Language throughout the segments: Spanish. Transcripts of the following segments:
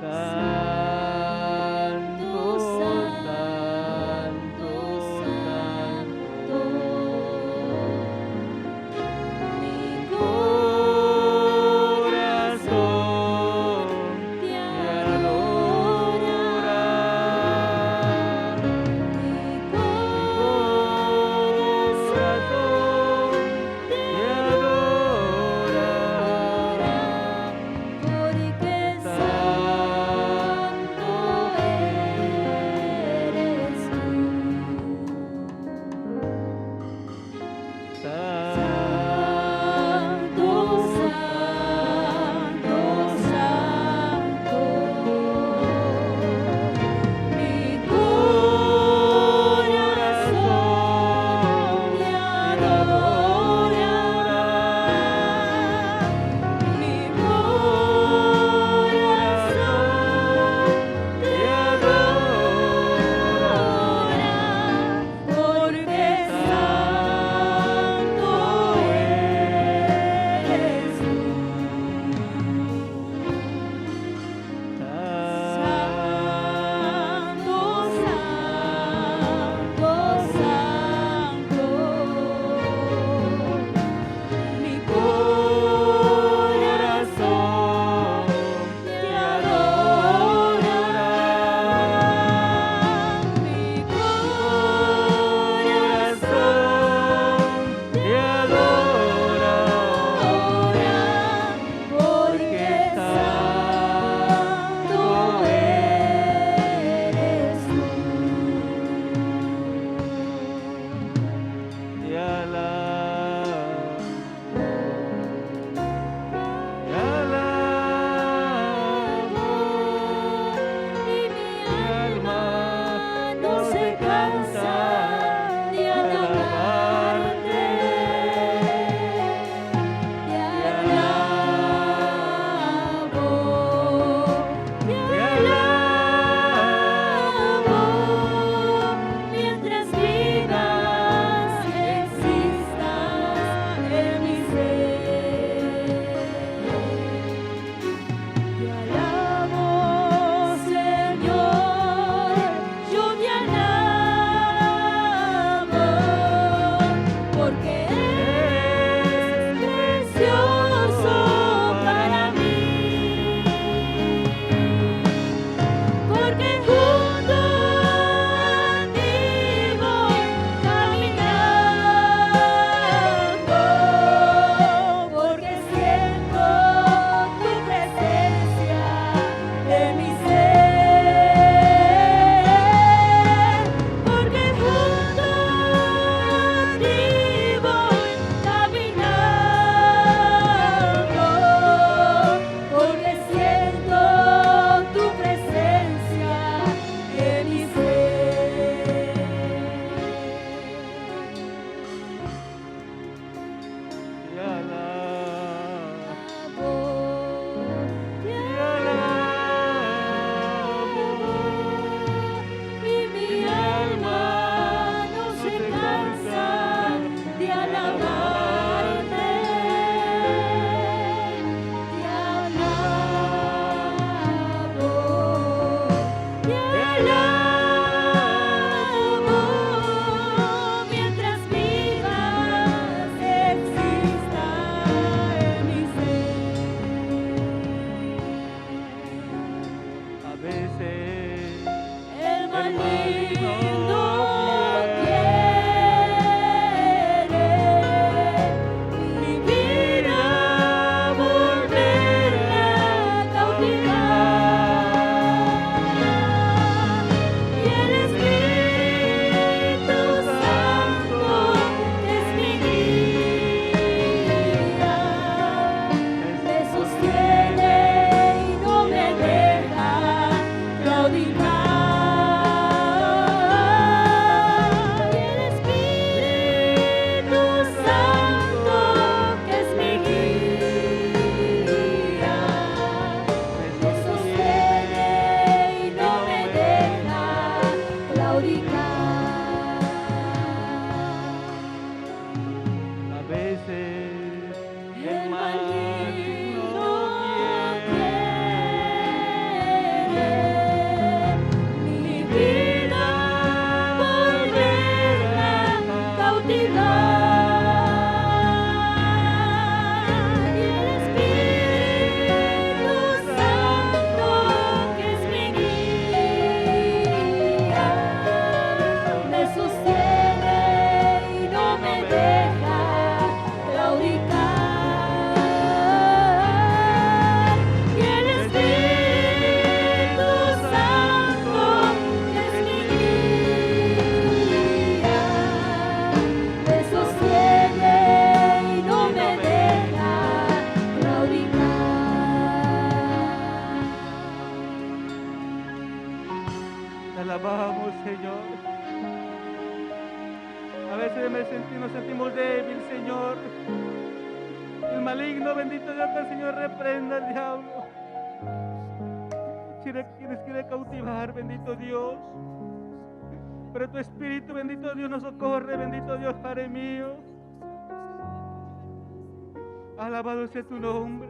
Santo, santo, santo. Mi corazón te adora. Mi corazón te adora. Porque santo eres tú. Santo, santo, santo. Mi corazón te adora. Mi corazón te adora. Porque santo eres tú. Santo, santo, santo. Mi corazón te adora. Mi corazón te adora. Porque santo eres tú. Te alabo, y mi alma no se cansa de alabarte. Te alabo, mientras vivas existas en mi ser. Te alabo, Señor, yo te alabo, porque es precioso para mí. Porque junto a ti voy caminando, porque siento tu presencia en mi ser. Porque junto a ti voy caminando, porque siento tu presencia en mi ser. Te alabo, y mi alma no se cansa de alabarte. Te alabo, mientras vivas exista en mi ser. A veces el maligno quiere mi vida volverla a cautivar. Y el Espíritu Santo es mi guía, me sostiene y no me deja claudicar. alabamos, Señor. A veces nos sentimos débiles, Señor. El maligno, bendito Dios, que el Señor reprenda al diablo. Quienes quiere cautivar, bendito Dios. Pero tu Espíritu, bendito Dios, nos socorre, bendito Dios, Padre mío. Alabado sea tu nombre.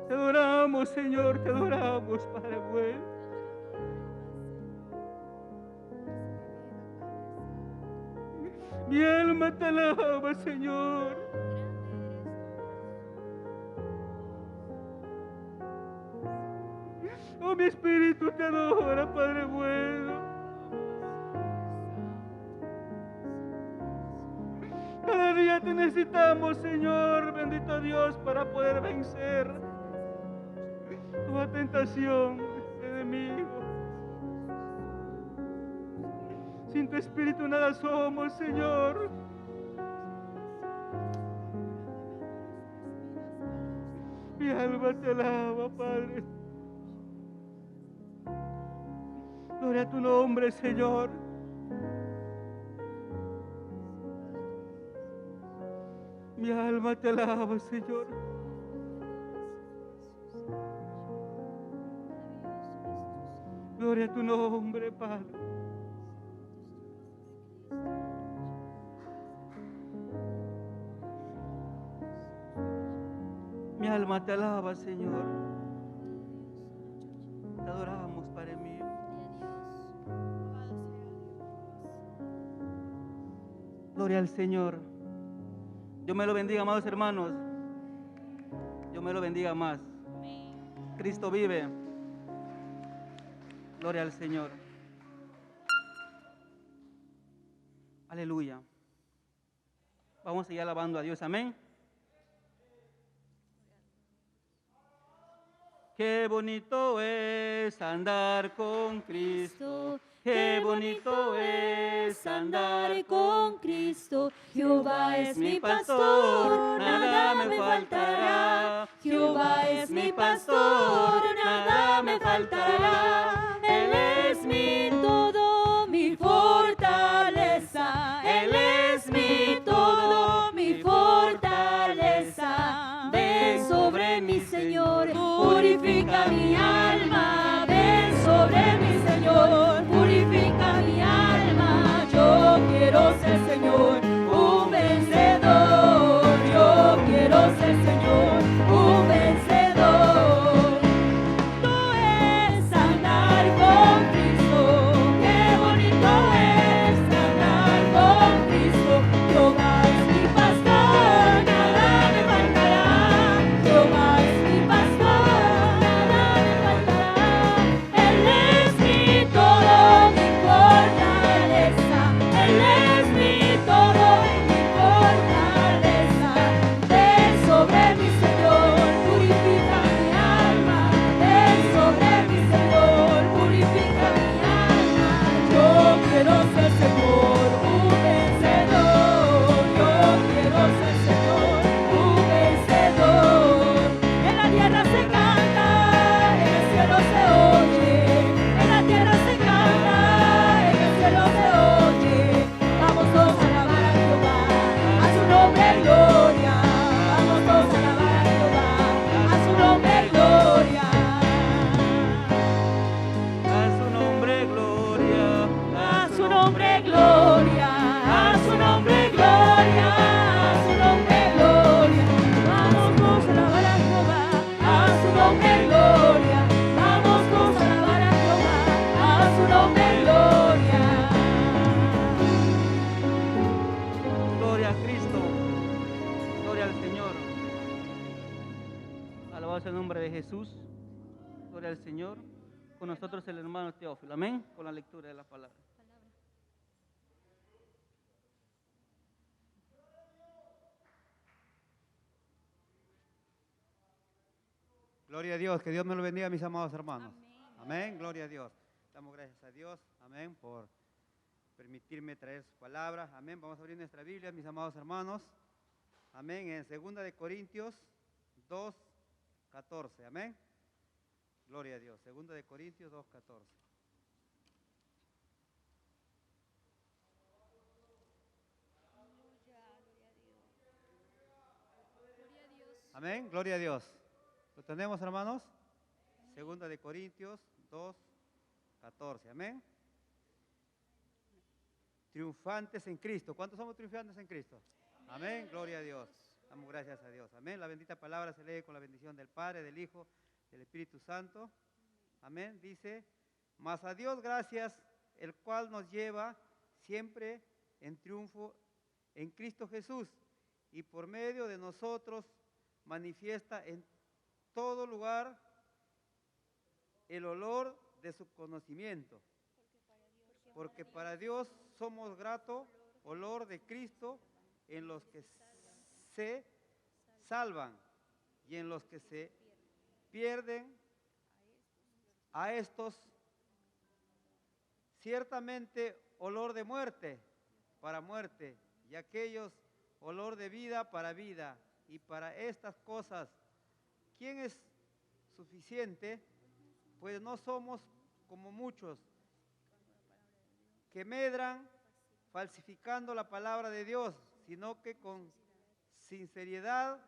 Te adoramos, Señor, te adoramos, Padre bueno. Mi alma te alaba, Señor. Oh, mi espíritu te adora, Padre bueno. Cada día te necesitamos, Señor, bendito Dios, para poder vencer toda tentación, enemigo. Sin tu espíritu nada somos, Señor. Mi alma te alaba, Padre. Gloria a tu nombre, Señor. Mi alma te alaba, Señor. Gloria a tu nombre, Padre. Mi alma te alaba, Señor. Te adoramos, Padre mío. Gloria al Señor. Dios me lo bendiga, amados hermanos. Dios me lo bendiga más. Cristo vive. Gloria al Señor. Aleluya. Vamos a seguir alabando a Dios. Amén. Qué bonito es andar con Cristo. Qué bonito es andar con Cristo. Jehová es mi pastor, nada me faltará. Jehová es mi pastor, nada me faltará. Él es mi todo, mi fortaleza. Él es mi todo, mi fortaleza. Ven sobre mi Señor, purifica mi alma. Ven sobre mi Señor, purifica mi alma. Yo quiero ser, Señor, un vencedor. Yo quiero ser, Señor, un vencedor. Tú es andar con Cristo. Qué bonito es andar con Cristo. Jehová es mi pastor, nada me faltará. Jehová es mi pastor, nada me faltará. Él es mi todo, mi fortaleza. Él es mi todo, mi fortaleza. Ven sobre mi Señor, purifica mi alma. Ven sobre mi Señor, purifica mi alma. Yo quiero ser, Señor, un vencedor. Yo quiero ser, Señor, un vencedor. En la tierra se canta, en el cielo se oye. En la tierra se canta, en el cielo se oye. Vamos todos a alabar a Jehová, a su nombre gloria. Vamos todos a alabar a Jehová, a su nombre gloria. A su nombre, gloria. A su nombre gloria, a su nombre gloria, a su nombre gloria. Vamos todos a alabar a Jehová, a su nombre gloria. Vamos todos a alabar a Jehová, a su nombre gloria. Gloria a Cristo. Gloria al Señor. Alabado sea el nombre de Jesús. Gloria al Señor. Con nosotros el hermano Teófilo. Amén. Con la lectura de la palabra. Gloria a Dios, que Dios me lo bendiga, mis amados hermanos. Amén. Gloria a Dios. Damos gracias a Dios, amén, por permitirme traer su palabra. Amén. Vamos a abrir nuestra Biblia, mis amados hermanos. Amén. En 2 de Corintios 2, 14. Amén. Gloria a Dios. Segunda de Corintios 2, 14. Amén. Gloria a Dios. ¿Lo tenemos, hermanos? Segunda de Corintios 2, 14. Amén. Triunfantes en Cristo. ¿Cuántos somos triunfantes en Cristo? Amén. Gloria a Dios. Damos gracias a Dios. Amén. La bendita palabra se lee con la bendición del Padre, del Hijo, del Espíritu Santo. Amén. Dice, mas a Dios gracias, el cual nos lleva siempre en triunfo en Cristo Jesús, y por medio de nosotros manifiesta en todo lugar el olor de su conocimiento. Porque para Dios somos grato olor de Cristo en los que se salvan y en los que se pierden. A estos ciertamente olor de muerte para muerte, y aquellos olor de vida para vida. Y para estas cosas, ¿quién es suficiente? Pues no somos como muchos que medran falsificando la palabra de Dios, sino que con sinceridad,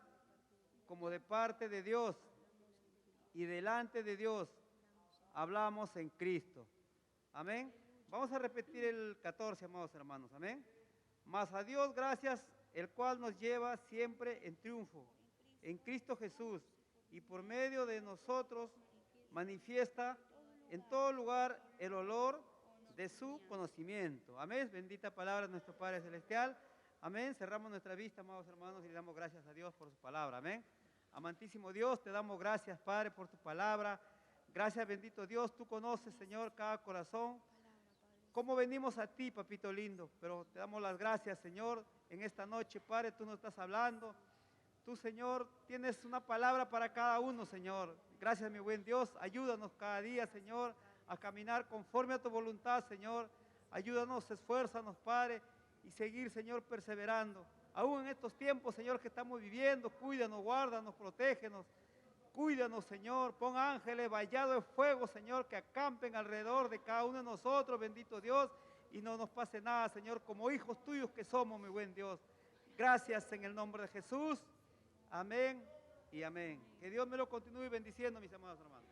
como de parte de Dios y delante de Dios, hablamos en Cristo. Amén. Vamos a repetir el 14, amados hermanos. Amén. Mas a Dios gracias, el cual nos lleva siempre en triunfo en Cristo Jesús, y por medio de nosotros manifiesta en todo lugar el olor de su conocimiento. Amén. Bendita palabra de nuestro Padre Celestial. Amén. Cerramos nuestra vista, amados hermanos, y le damos gracias a Dios por su palabra. Amén. Amantísimo Dios, te damos gracias, Padre, por tu palabra. Gracias, bendito Dios. Tú conoces, Señor, cada corazón. Cómo venimos a ti, papito lindo, pero te damos las gracias, Señor, en esta noche, Padre. Tú nos estás hablando. Tú, Señor, tienes una palabra para cada uno, Señor. Gracias, mi buen Dios. Ayúdanos cada día, Señor, a caminar conforme a tu voluntad, Señor. Ayúdanos, esfuérzanos, Padre, y seguir, Señor, perseverando. Aún en estos tiempos, Señor, que estamos viviendo, cuídanos, guárdanos, protégenos. Cuídanos, Señor. Pon ángeles vallados de fuego, Señor, que acampen alrededor de cada uno de nosotros, bendito Dios, y no nos pase nada, Señor, como hijos tuyos que somos, mi buen Dios. Gracias en el nombre de Jesús. Amén y amén. Que Dios me lo continúe bendiciendo, mis amados hermanos.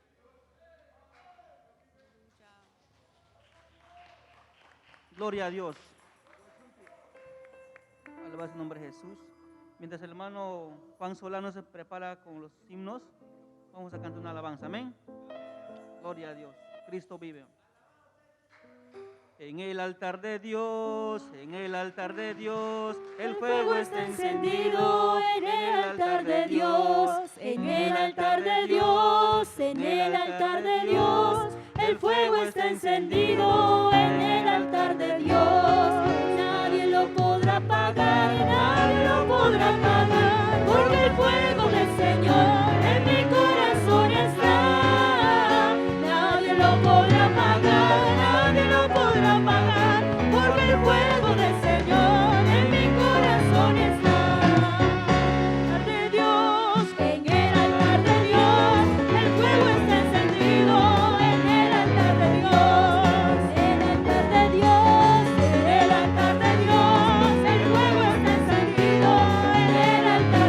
Gloria a Dios. Alabado el nombre de Jesús. Mientras el hermano Juan Solano se prepara con los himnos, vamos a cantar una alabanza. Amén. Gloria a Dios. Cristo vive. En el altar de Dios, en el altar de Dios, el fuego está encendido. En el altar de Dios, en el altar de Dios, en el altar de Dios, el fuego está encendido. En el altar de Dios, nadie lo podrá apagar, nadie lo podrá apagar, porque el fuego del Señor en mi corazón está. Nadie lo podrá apagar, nadie lo podrá apagar, porque el fuego del Señor en mi corazón está. De Dios, en el altar de Dios, el fuego está encendido. En el altar de Dios, en el altar de Dios, en el altar de Dios, el fuego está encendido. En el altar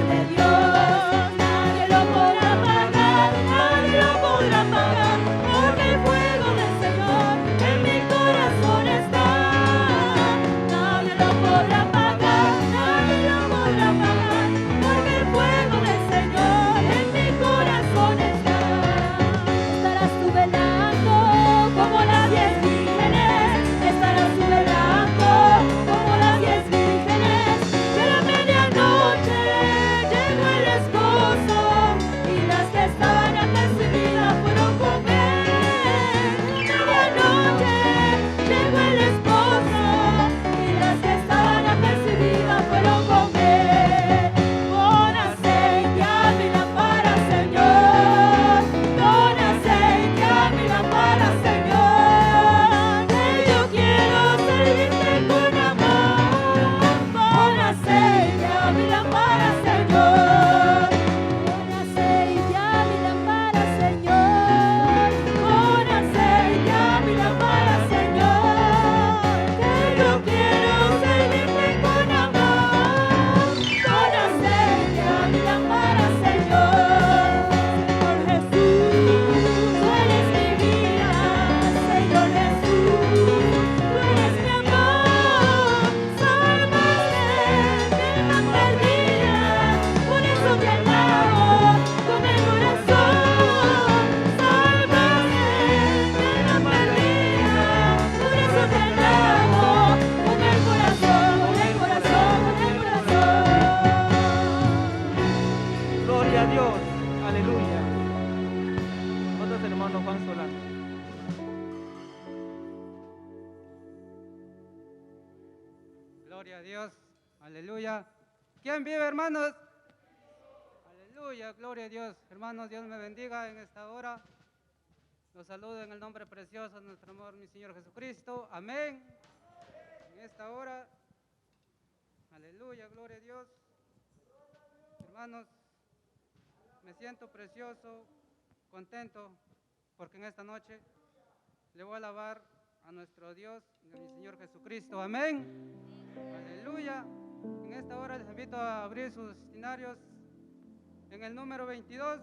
Gloria a Dios. Aleluya. Nosotros, hermano Juan Solano. Gloria a Dios, aleluya. ¿Quién vive, hermanos? Aleluya, gloria a Dios. Hermanos, Dios me bendiga en esta hora. Los saludo en el nombre precioso de nuestro amor, mi Señor Jesucristo. Amén. En esta hora, aleluya, gloria a Dios. Hermanos, me siento precioso, contento, porque en esta noche le voy a alabar a nuestro Dios, a mi Señor Jesucristo. Amén. Aleluya. En esta hora les invito a abrir sus destinarios en el número 22.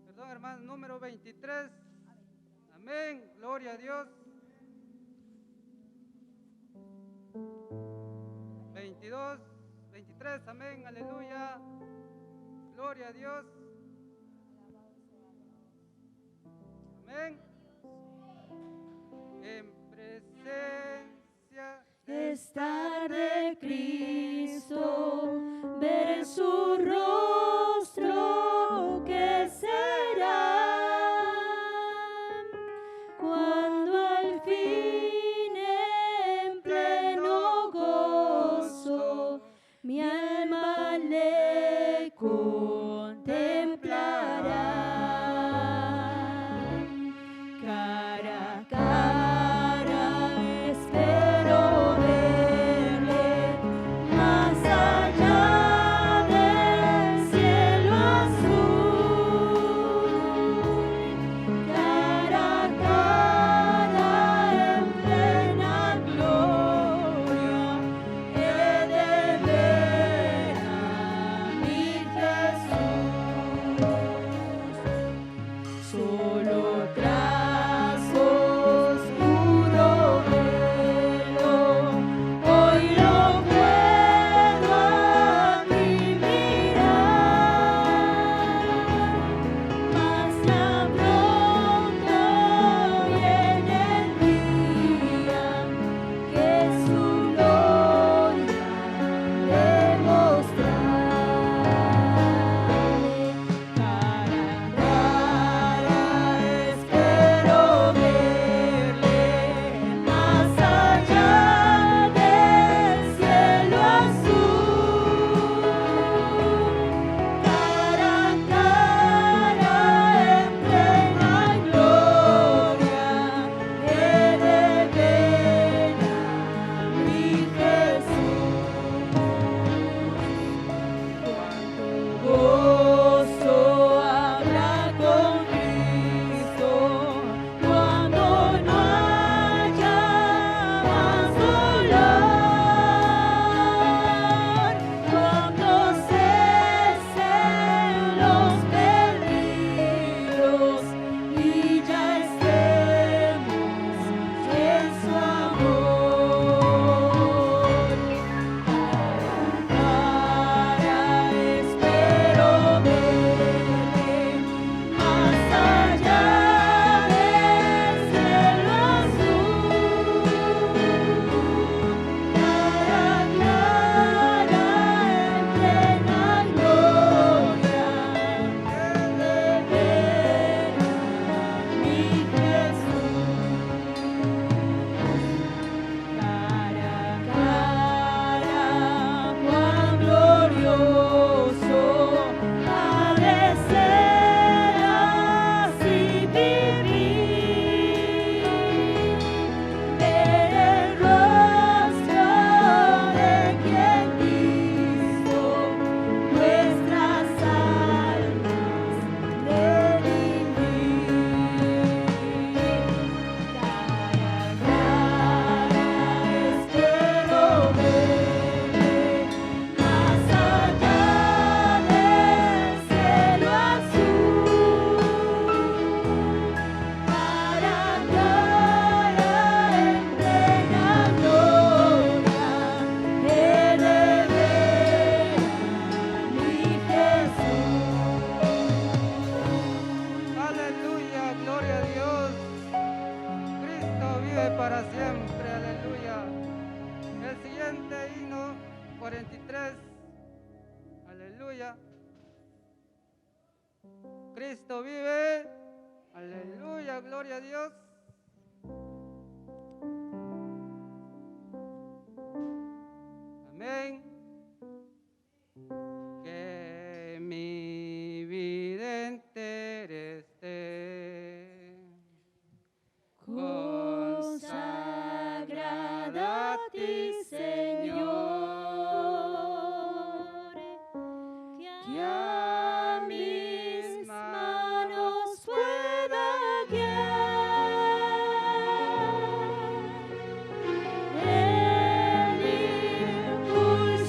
Perdón, hermano, número 23. Amén. Gloria a Dios. 22, 23. Amén. Aleluya. Gloria a Dios. Amén. En presencia Estar de Cristo, ver su rostro, que será cuando al fin en pleno gozo mi alma le contemplará. Cara a cara espero verle, 43. Aleluya. Cristo vive. Aleluya, gloria a Dios. Amén. Que mi vida entera esté consagrada a ti, Señor, que a mis manos pueda guiar el impulso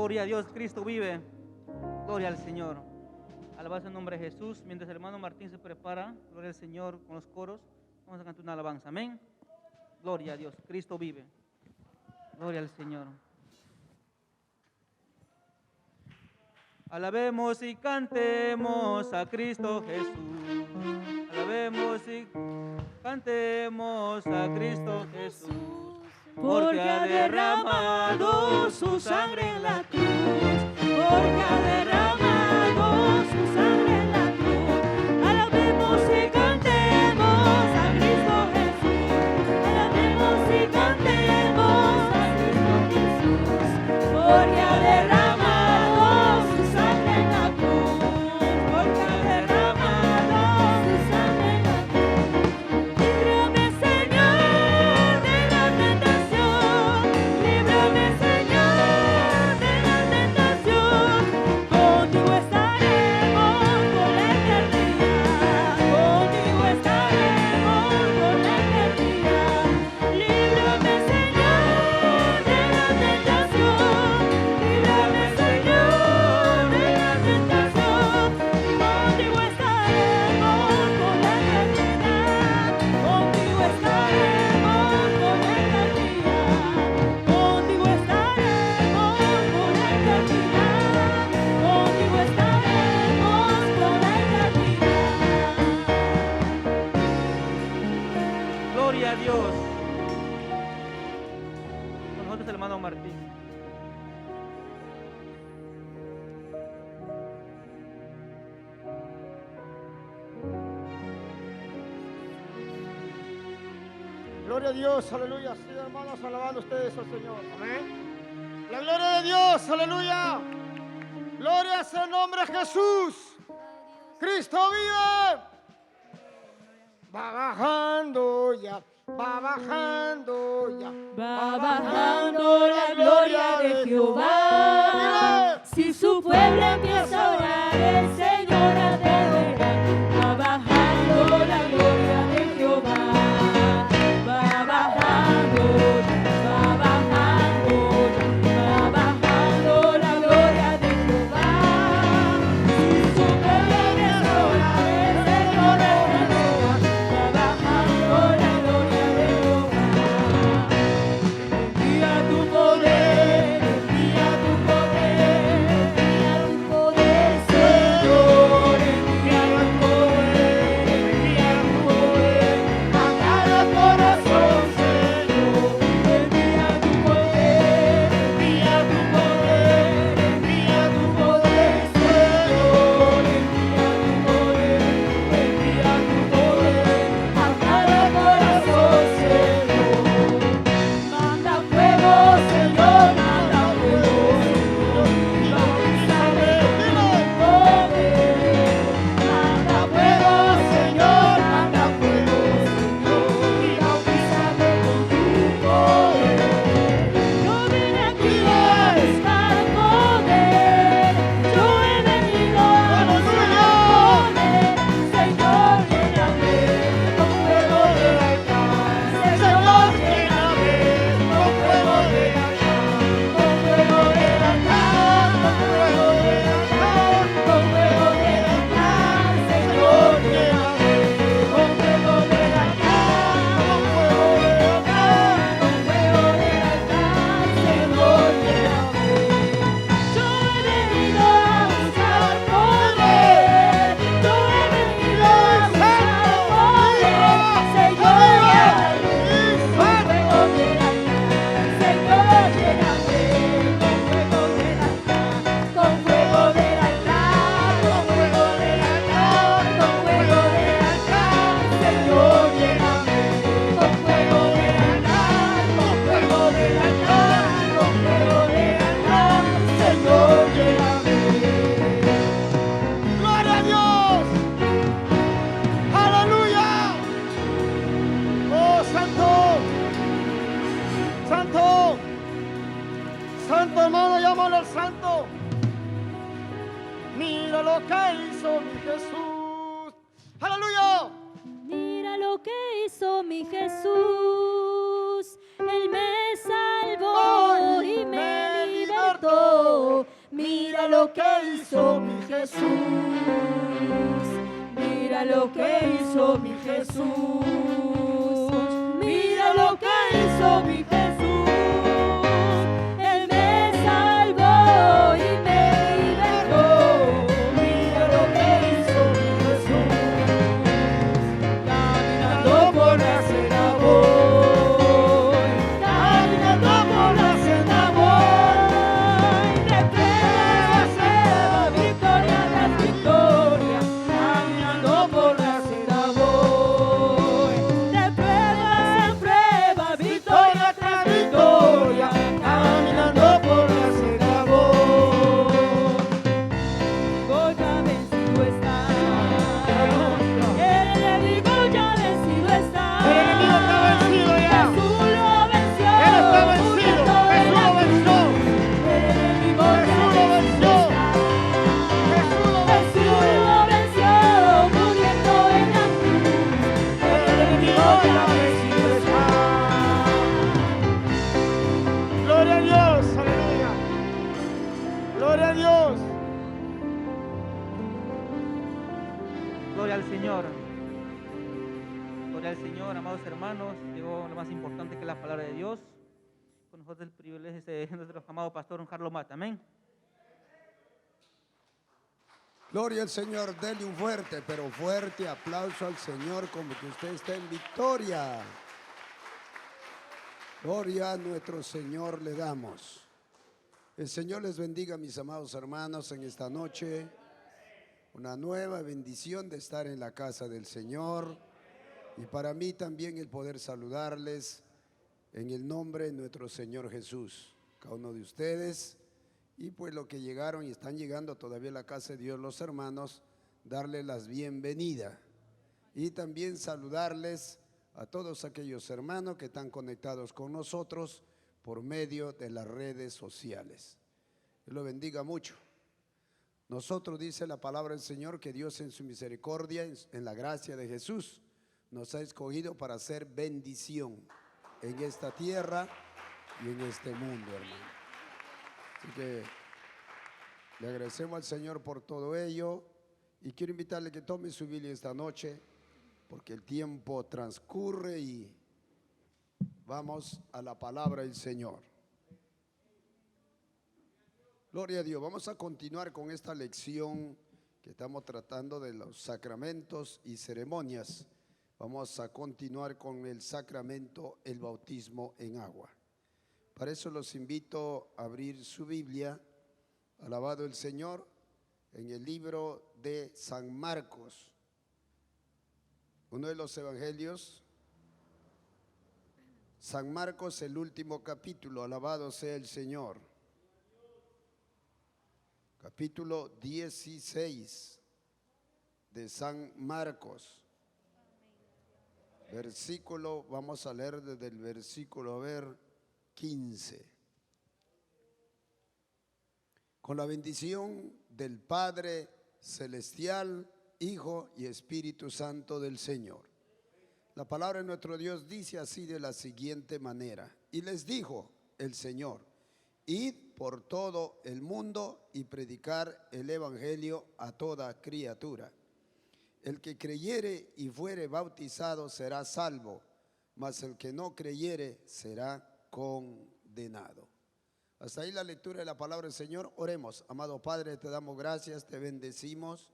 Gloria a Dios, Cristo vive. Gloria al Señor. Alabanza en nombre de Jesús. Mientras el hermano Martín se prepara, gloria al Señor con los coros, vamos a cantar una alabanza. Amén. Gloria a Dios, Cristo vive. Gloria al Señor. Alabemos y cantemos a Cristo Jesús. Alabemos y cantemos a Cristo Jesús. Porque ha derramado su sangre en la cruz. Porque ha derramado su sangre en la cruz. Alabemos y cantemos a Cristo Jesús. Alabemos y cantemos a Cristo Jesús. Porque ha derramado su sangre en la cruz. Porque ha derramado su sangre en la cruz. Líbrame, Señor, de la tentación. Líbrame, Señor, de la tentación. Contigo estaremos por la eternidad. Contigo estaremos por la eternidad. Líbrame, Señor, de la tentación. Líbrame, Señor, de la tentación. Contigo estaremos por la eternidad. Contigo estaremos por la eternidad. Contigo estaremos por la eternidad. Contigo estaremos por la eternidad. Gloria a Dios. Con nosotros el hermano Martín. Gloria a Dios, aleluya. Sí, hermanos, alabando ustedes al Señor. Amén. La gloria de Dios, aleluya. Gloria sea el nombre de Jesús. Cristo vive. Va bajando ya, va bajando ya. Va bajando la gloria de Jehová. Si su pueblo empieza a orar, el Señor ha de orar. Va bajando la gloria de Jehová. Va bajando, va bajando, va bajando la gloria de Jehová. Si su pueblo empieza a orar, el Señor ha de orar. Va bajando la gloria de Jehová. Envía tu poder, envía tu poder, envía tu poder, Señor, envía tu poder, envía tu poder a cada corazón, Señor, envía tu poder, envía tu poder, envía tu poder, Señor, envía tu poder, envía tu poder a cada corazón, Señor. Manda fuego, Señor, manda fuego, Señor, y bautízame con tu poder. Manda fuego, Señor, manda fuego, Señor, y bautízame con tu poder. Yo vine aquí a buscar poder, yo he venido a buscar poder. Señor, lléname con fuego de acá. Señor, lléname con fuego de acá. Con fuego de acá, con fuego de acá, con fuego de acá. Señor, lléname con fuego de acá. Con fuego de acá, con fuego de acá. Señor, lléname. Yo he venido a buscar poder. Yo he venido a buscar poder. Señor, lléname con fuego de acá. Señor, lléname con fuego de acá. Con fuego de acá. Con fuego de acá. Con fuego de acá. Señor, lléname con fuego de acá. Con fuego de acá. Con fuego de acá. Señor, lléname. Gloria a Dios. Aleluya. Oh, santo. Santo. Santo, hermano, llámalo al santo. Mira lo que hizo mi Jesús. Aleluya. Mira lo que hizo mi Jesús. Él me salvó y me libertó. Mira lo que hizo mi Jesús. Mira lo que hizo mi Jesús. Mira lo que hizo mi Jesús. Él me salvó y me libertó. Mira lo que hizo mi Jesús. Caminando por la senda voy. Caminando por la senda voy. De prueba a prueba, victoria tras victoria. Caminando por la senda voy. De prueba en prueba, victoria tras victoria. Caminando por la senda voy. El enemigo ya vencido está. El enemigo ya vencido está. El enemigo está vencido ya. Jesús lo venció. Él está vencido. Jesús lo venció. El enemigo ya Jesús lo venció. Jesús lo venció, muriendo en la cruz. El enemigo ya vencido está. Gloria a Dios, aleluya. Gloria a Dios. Gloria al Señor. Gloria al Señor, amados hermanos. Llegó lo más importante que es la palabra de Dios. Con nosotros el privilegio de nuestro amado pastor Carlos Mata. Amén. Gloria al Señor, denle un fuerte, pero fuerte aplauso al Señor como que usted está en victoria. Gloria a nuestro Señor le damos. El Señor les bendiga, mis amados hermanos, en esta noche. Una nueva bendición de estar en la casa del Señor. Y para mí también el poder saludarles en el nombre de nuestro Señor Jesús. Cada uno de ustedes. Y pues los que llegaron y están llegando todavía a la casa de Dios, los hermanos, darles las bienvenidas. Y también saludarles a todos aquellos hermanos que están conectados con nosotros por medio de las redes sociales. Dios lo bendiga mucho. Nosotros, dice la palabra del Señor, que Dios en su misericordia, en la gracia de Jesús, nos ha escogido para hacer bendición en esta tierra y en este mundo, hermano. Así que le agradecemos al Señor por todo ello y quiero invitarle que tome su Biblia esta noche porque el tiempo transcurre y vamos a la palabra del Señor. Gloria a Dios. Vamos a continuar con esta lección que estamos tratando de los sacramentos y ceremonias. Vamos a continuar con el sacramento, el bautismo en agua. Para eso los invito a abrir su Biblia, alabado el Señor, en el libro de San Marcos, uno de los evangelios. San Marcos, el último capítulo, alabado sea el Señor. Capítulo 16 de San Marcos. Versículo, vamos a leer desde el versículo, 15. Con la bendición del Padre Celestial, Hijo y Espíritu Santo del Señor. La palabra de nuestro Dios dice así de la siguiente manera: y les dijo el Señor: id por todo el mundo y predicar el evangelio a toda criatura. El que creyere y fuere bautizado será salvo, mas el que no creyere será condenado. Hasta ahí la lectura de la palabra del Señor. Oremos. Amado Padre, te damos gracias, te bendecimos.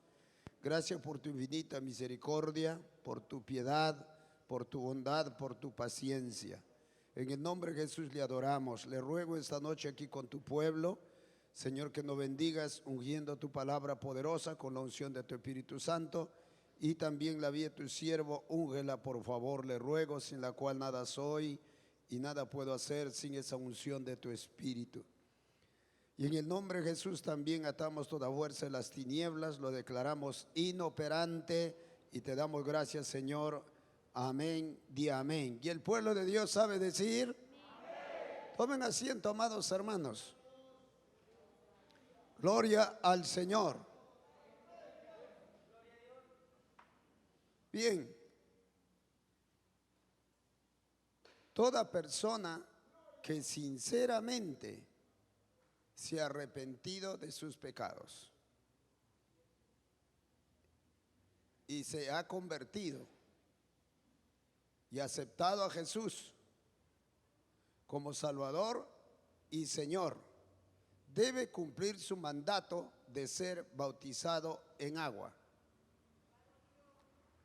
Gracias por tu infinita misericordia, por tu piedad, por tu bondad, por tu paciencia. En el nombre de Jesús le adoramos. Le ruego esta noche aquí con tu pueblo, Señor, que nos bendigas ungiendo tu palabra poderosa con la unción de tu Espíritu Santo. Y también la vida de tu siervo, úngela por favor, le ruego, sin la cual nada soy y nada puedo hacer sin esa unción de tu Espíritu. Y en el nombre de Jesús también atamos toda fuerza de las tinieblas, lo declaramos inoperante y te damos gracias, Señor. Amén, di amén. Y el pueblo de Dios sabe decir amén. Tomen asiento, amados hermanos. Gloria al Señor. Bien, toda persona que sinceramente se ha arrepentido de sus pecados y se ha convertido y aceptado a Jesús como Salvador y Señor, debe cumplir su mandato de ser bautizado en agua.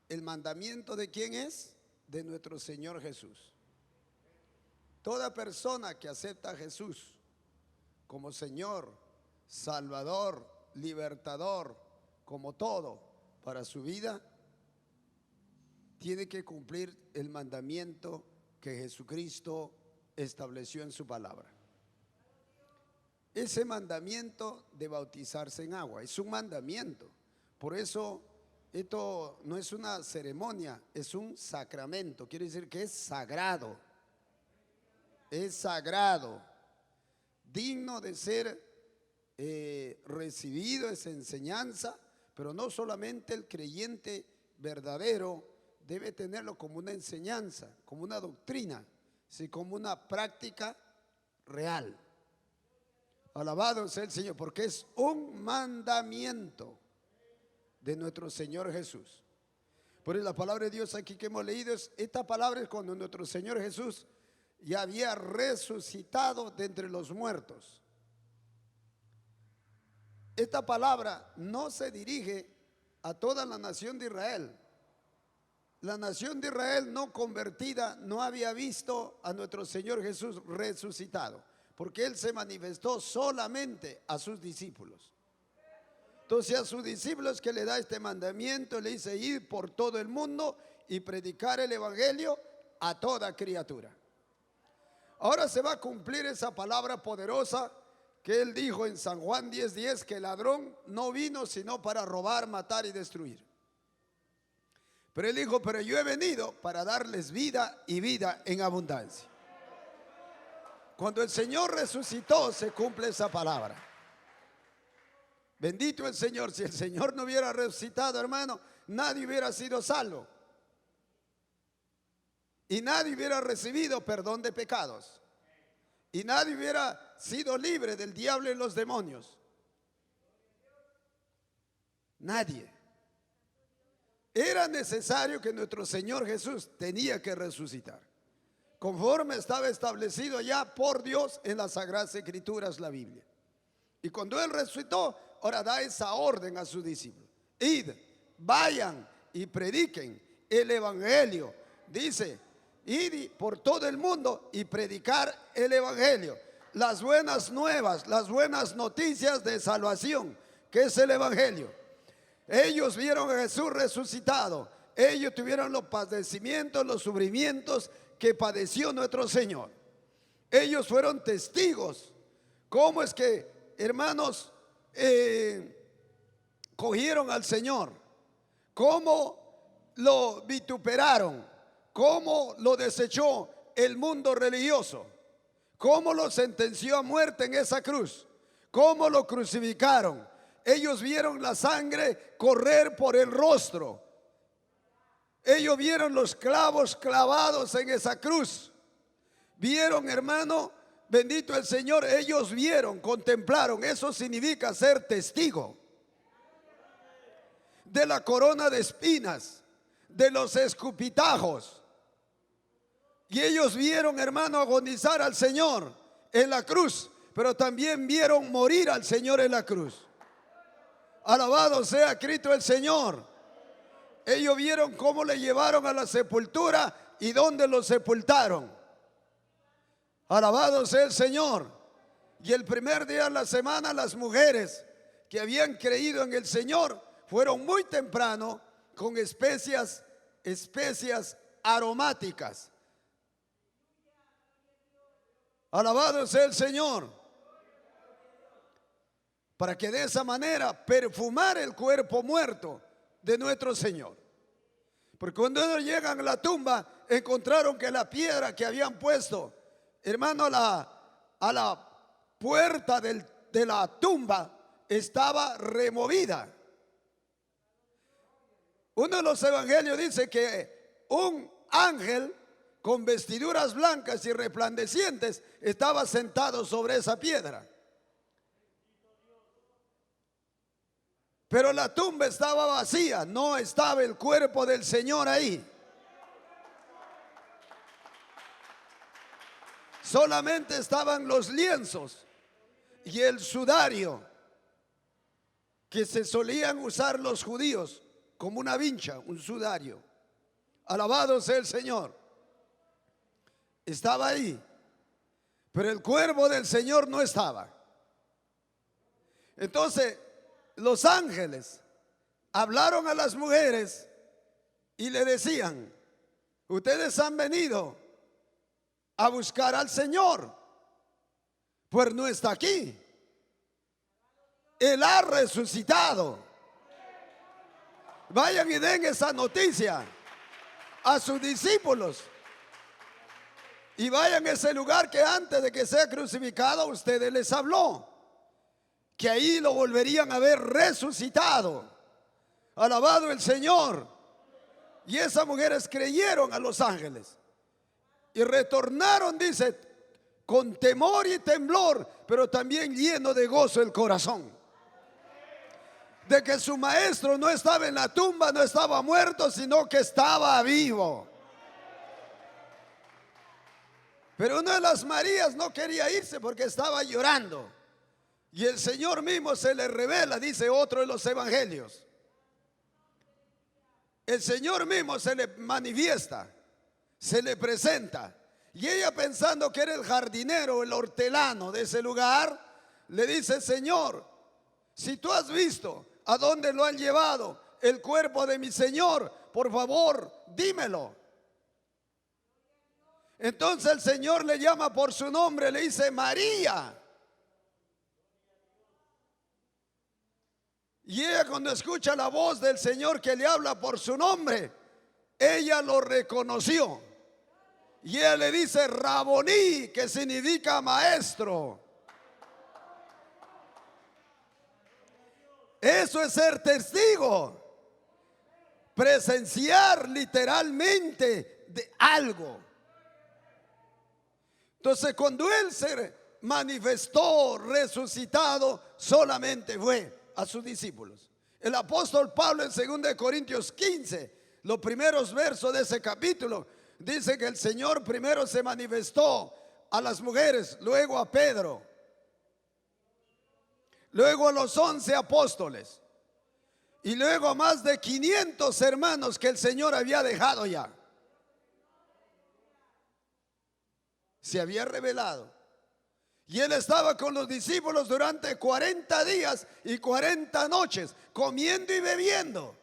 ¿El mandamiento de quién es? De nuestro Señor Jesús. Toda persona que acepta a Jesús como Señor, Salvador, Libertador, como todo para su vida, tiene que cumplir el mandamiento que Jesucristo estableció en su palabra. Ese mandamiento de bautizarse en agua es un mandamiento. Por eso esto no es una ceremonia, es un sacramento. Quiere decir que es sagrado. Es sagrado, digno de ser recibido esa enseñanza, pero no solamente el creyente verdadero debe tenerlo como una enseñanza, como una doctrina, sino como una práctica real. Alabado sea el Señor, porque es un mandamiento de nuestro Señor Jesús. Por eso la palabra de Dios aquí que hemos leído, esta palabra es cuando nuestro Señor Jesús ya había resucitado de entre los muertos. Esta palabra no se dirige a toda la nación de Israel. La nación de Israel no convertida no había visto a nuestro Señor Jesús resucitado, porque Él se manifestó solamente a sus discípulos. Entonces a sus discípulos que le da este mandamiento, le dice: ir por todo el mundo y predicar el evangelio a toda criatura. Ahora se va a cumplir esa palabra poderosa que Él dijo en San Juan 10:10, que el ladrón no vino sino para robar, matar y destruir. Pero Él dijo: pero yo he venido para darles vida y vida en abundancia. Cuando el Señor resucitó, se cumple esa palabra. Bendito el Señor. Si el Señor no hubiera resucitado, hermano, nadie hubiera sido salvo. Y nadie hubiera recibido perdón de pecados. Y nadie hubiera sido libre del diablo y los demonios. Nadie. Era necesario que nuestro Señor Jesús tenía que resucitar, conforme estaba establecido ya por Dios en las Sagradas Escrituras, la Biblia. Y cuando Él resucitó, ahora da esa orden a sus discípulos: id, vayan y prediquen el evangelio. Dice: id por todo el mundo y predicar el evangelio, las buenas nuevas, las buenas noticias de salvación, que es el evangelio. Ellos vieron a Jesús resucitado. Ellos tuvieron los padecimientos, los sufrimientos que padeció nuestro Señor. Ellos fueron testigos. ¿Cómo es que, hermanos, cogieron al Señor? ¿Cómo lo vituperaron? ¿Cómo lo desechó el mundo religioso? ¿Cómo lo sentenció a muerte en esa cruz? ¿Cómo lo crucificaron? Ellos vieron la sangre correr por el rostro. Ellos vieron los clavos clavados en esa cruz. Vieron, hermano, bendito el Señor, ellos vieron, contemplaron. Eso significa ser testigo de la corona de espinas, de los escupitajos. Y ellos vieron, hermano, agonizar al Señor en la cruz, pero también vieron morir al Señor en la cruz. Alabado sea Cristo el Señor. Ellos vieron cómo le llevaron a la sepultura y dónde lo sepultaron. Alabado sea el Señor. Y el primer día de la semana, las mujeres que habían creído en el Señor fueron muy temprano con especias aromáticas. Alabado sea el Señor. Para que de esa manera perfumar el cuerpo muerto de nuestro Señor. Porque cuando ellos llegan a la tumba, encontraron que la piedra que habían puesto, hermano, a la puerta de la tumba estaba removida. Uno de los evangelios dice que un ángel con vestiduras blancas y resplandecientes estaba sentado sobre esa piedra. Pero la tumba estaba vacía, no estaba el cuerpo del Señor ahí. Solamente estaban los lienzos y el sudario que se solían usar los judíos como una vincha, un sudario. Alabado sea el Señor. Estaba ahí, pero el cuerpo del Señor no estaba. Entonces los ángeles hablaron a las mujeres y le decían: ustedes han venido a buscar al Señor, pues no está aquí. Él ha resucitado. Vayan y den esa noticia a sus discípulos. Y vayan a ese lugar que antes de que sea crucificado a ustedes les habló, que ahí lo volverían a ver resucitado. Alabado el Señor. Y esas mujeres creyeron a los ángeles y retornaron, dice, con temor y temblor, pero también lleno de gozo el corazón, de que su maestro no estaba en la tumba, no estaba muerto, sino que estaba vivo. Pero una de las Marías no quería irse porque estaba llorando. Y el Señor mismo se le revela, dice otro de los evangelios. El Señor mismo se le manifiesta, se le presenta. Y ella, pensando que era el jardinero, el hortelano de ese lugar, le dice: Señor, si tú has visto a dónde lo han llevado el cuerpo de mi Señor, por favor, dímelo. Entonces el Señor le llama por su nombre, le dice: María. Y ella, cuando escucha la voz del Señor que le habla por su nombre, ella lo reconoció. Y ella le dice: Raboní, que significa maestro. Eso es ser testigo, presenciar literalmente de algo. Entonces, cuando Él se manifestó resucitado, solamente fue a sus discípulos. El apóstol Pablo en 2 Corintios 15, los primeros versos de ese capítulo, dice que el Señor primero se manifestó a las mujeres, luego a Pedro, luego a los 11 apóstoles y luego a más de 500 hermanos que el Señor había dejado ya. Se había revelado. Y Él estaba con los discípulos durante 40 días y 40 noches, comiendo y bebiendo.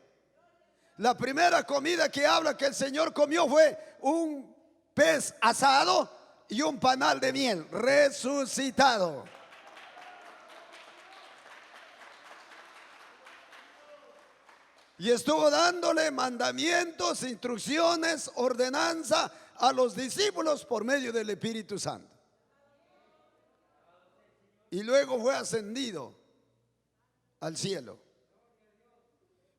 La primera comida que habla que el Señor comió fue un pez asado y un panal de miel, resucitado. Y estuvo dándole mandamientos, instrucciones, ordenanza a los discípulos por medio del Espíritu Santo. Y luego fue ascendido al cielo.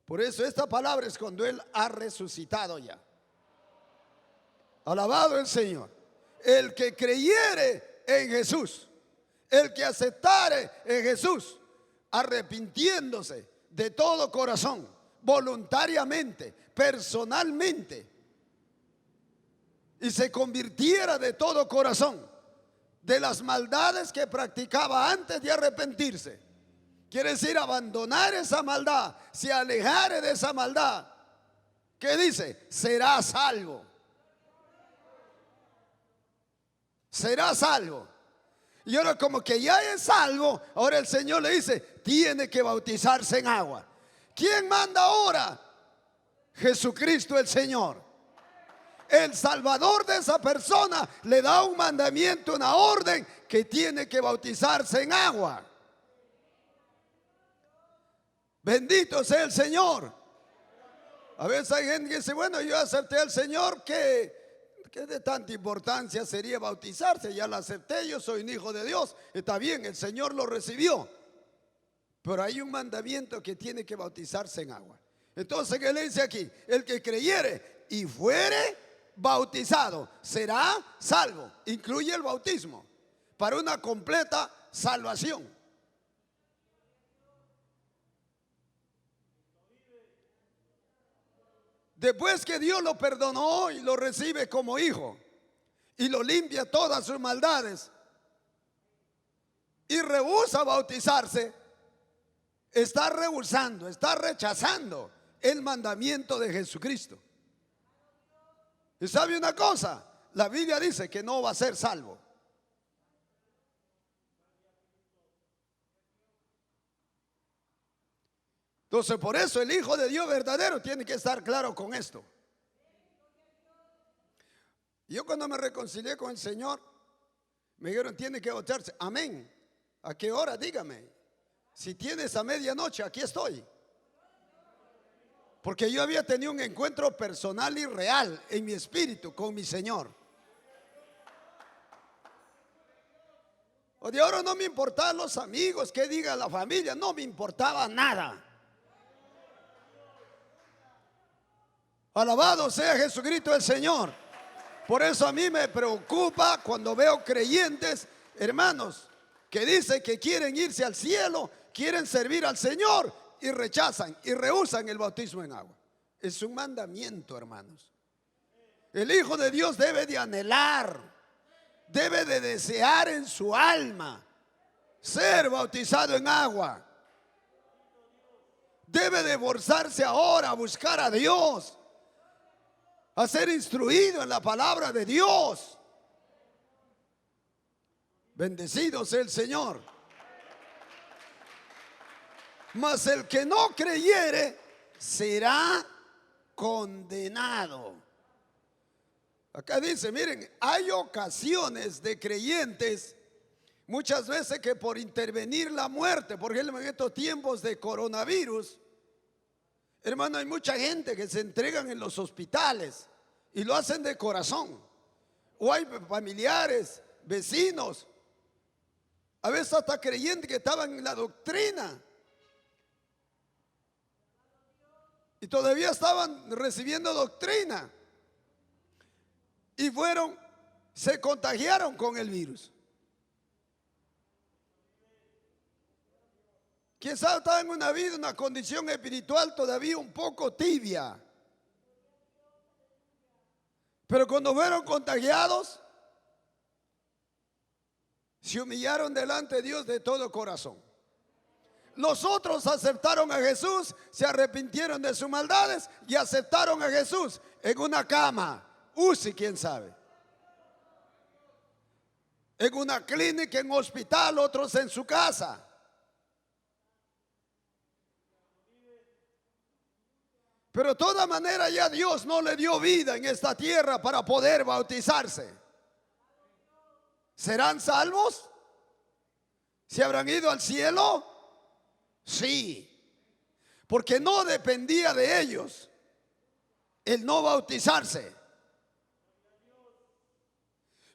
Por eso esta palabra es cuando Él ha resucitado ya. Alabado el Señor. El que creyere en Jesús, el que aceptare en Jesús, arrepintiéndose de todo corazón, voluntariamente, personalmente, y se convirtiera de todo corazón de las maldades que practicaba antes de arrepentirse. Quiere decir abandonar esa maldad, se alejare de esa maldad. ¿Qué dice? Será salvo. Será salvo. Y ahora, como que ya es salvo, ahora el Señor le dice: tiene que bautizarse en agua. ¿Quién manda ahora? Jesucristo el Señor. El Salvador de esa persona le da un mandamiento, una orden, que tiene que bautizarse en agua. Bendito sea el Señor. A veces hay gente que dice: bueno, yo acepté al Señor, ¿qué de tanta importancia sería bautizarse? Ya lo acepté, yo soy un hijo de Dios. Está bien, el Señor lo recibió, pero hay un mandamiento que tiene que bautizarse en agua. Entonces, ¿qué le dice aquí? El que creyere y fuere bautizado será salvo. Incluye el bautismo para una completa salvación. Después que Dios lo perdonó y lo recibe como hijo y lo limpia todas sus maldades y rehúsa bautizarse, está rehusando, está rechazando el mandamiento de Jesucristo. ¿Y sabe una cosa? La Biblia dice que no va a ser salvo. Entonces, por eso el Hijo de Dios verdadero tiene que estar claro con esto. Yo cuando me reconcilié con el Señor, me dijeron, tiene que bautizarse. Amén. ¿A qué hora? Dígame. Si tienes a medianoche, aquí estoy. Porque yo había tenido un encuentro personal y real en mi espíritu con mi Señor. O de ahora no me importaban los amigos, que diga la familia, no me importaba nada. Alabado sea Jesucristo el Señor. Por eso a mí me preocupa cuando veo creyentes, hermanos, que dicen que quieren irse al cielo, quieren servir al Señor y rechazan y rehúsan el bautismo en agua. Es un mandamiento, hermanos. El Hijo de Dios debe de anhelar, debe de desear en su alma ser bautizado en agua. Debe de esforzarse ahora a buscar a Dios, a ser instruido en la palabra de Dios. Bendecido sea el Señor. Mas el que no creyere será condenado. Acá dice, miren, hay ocasiones de creyentes muchas veces que por intervenir la muerte, por ejemplo en estos tiempos de coronavirus, hermano, hay mucha gente que se entregan en los hospitales y lo hacen de corazón. O hay familiares, vecinos, a veces hasta creyentes que estaban en la doctrina y todavía estaban recibiendo doctrina y se contagiaron con el virus. Quizás estaban en una vida, una condición espiritual todavía un poco tibia. Pero cuando fueron contagiados, se humillaron delante de Dios de todo corazón. Los otros aceptaron a Jesús, se arrepintieron de sus maldades y aceptaron a Jesús en una cama, UCI, quién sabe, en una clínica, en un hospital, otros en su casa. Pero de toda manera ya Dios no le dio vida en esta tierra para poder bautizarse. ¿Serán salvos? ¿Se habrán ido al cielo? Sí, porque no dependía de ellos el no bautizarse.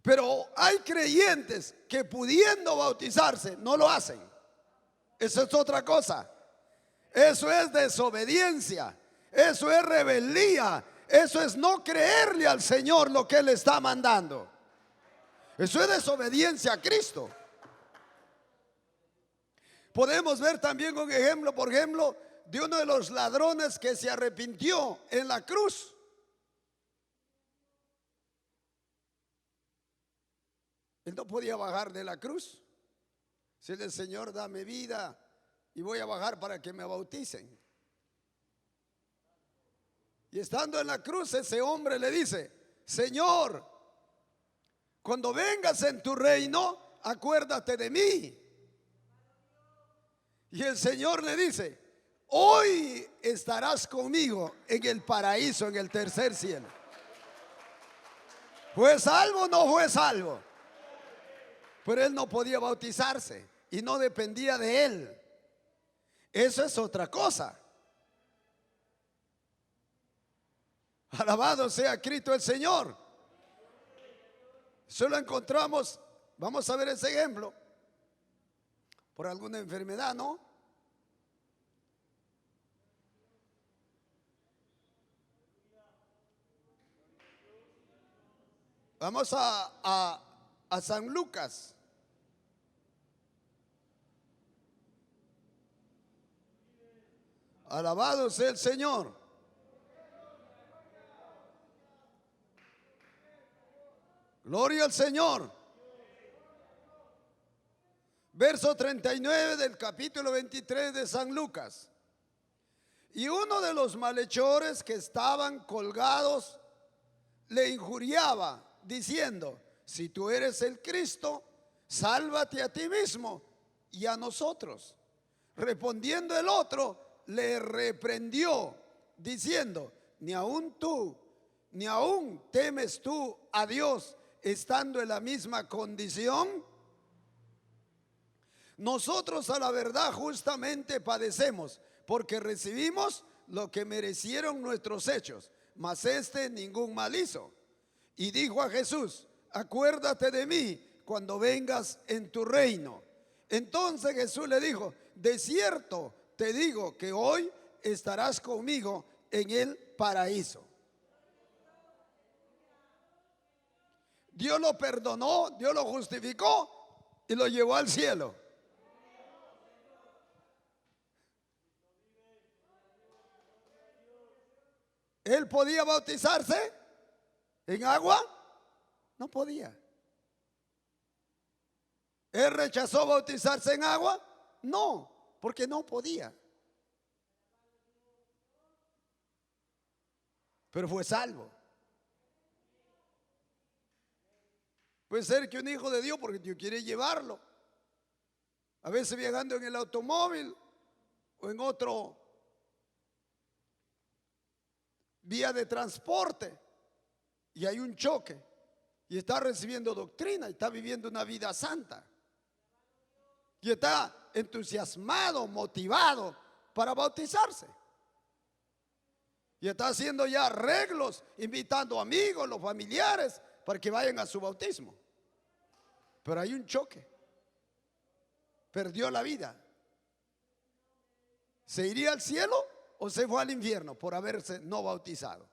Pero hay creyentes que pudiendo bautizarse no lo hacen. Eso es otra cosa. Eso es desobediencia. Eso es rebeldía. Eso es no creerle al Señor lo que Él está mandando. Eso es desobediencia a Cristo. Podemos ver también un ejemplo, por ejemplo, de uno de los ladrones que se arrepintió en la cruz. Él no podía bajar de la cruz. Si el Señor, dame vida y voy a bajar para que me bauticen. Y estando en la cruz, ese hombre le dice, Señor, cuando vengas en tu reino, acuérdate de mí. Y el Señor le dice, hoy estarás conmigo en el paraíso, en el tercer cielo. ¿Fue salvo o no fue salvo? Pero él no podía bautizarse y no dependía de él. Eso es otra cosa. Alabado sea Cristo el Señor. Solo encontramos, vamos a ver ese ejemplo, por alguna enfermedad, ¿no? Vamos a San Lucas. Alabado sea el Señor. Gloria al Señor. Verso 39 del capítulo 23 de San Lucas. Y uno de los malhechores que estaban colgados le injuriaba, diciendo: si tú eres el Cristo, sálvate a ti mismo y a nosotros. Respondiendo el otro, le reprendió, diciendo: ni aun temes tú a Dios, estando en la misma condición. Nosotros a la verdad justamente padecemos, porque recibimos lo que merecieron nuestros hechos, mas este ningún mal hizo. Y dijo a Jesús: acuérdate de mí cuando vengas en tu reino. Entonces Jesús le dijo: de cierto te digo que hoy estarás conmigo en el paraíso. Dios lo perdonó, Dios lo justificó y lo llevó al cielo. ¿Él podía bautizarse en agua? No podía. ¿Él rechazó bautizarse en agua? No, porque no podía. Pero fue salvo. Puede ser que un hijo de Dios, porque Dios quiere llevarlo, a veces viajando en el automóvil o en otro vía de transporte, y hay un choque y está recibiendo doctrina y está viviendo una vida santa y está entusiasmado, motivado para bautizarse y está haciendo ya arreglos, invitando amigos, los familiares para que vayan a su bautismo. Pero hay un choque, perdió la vida. ¿Se iría al cielo o se fue al infierno por haberse no bautizado?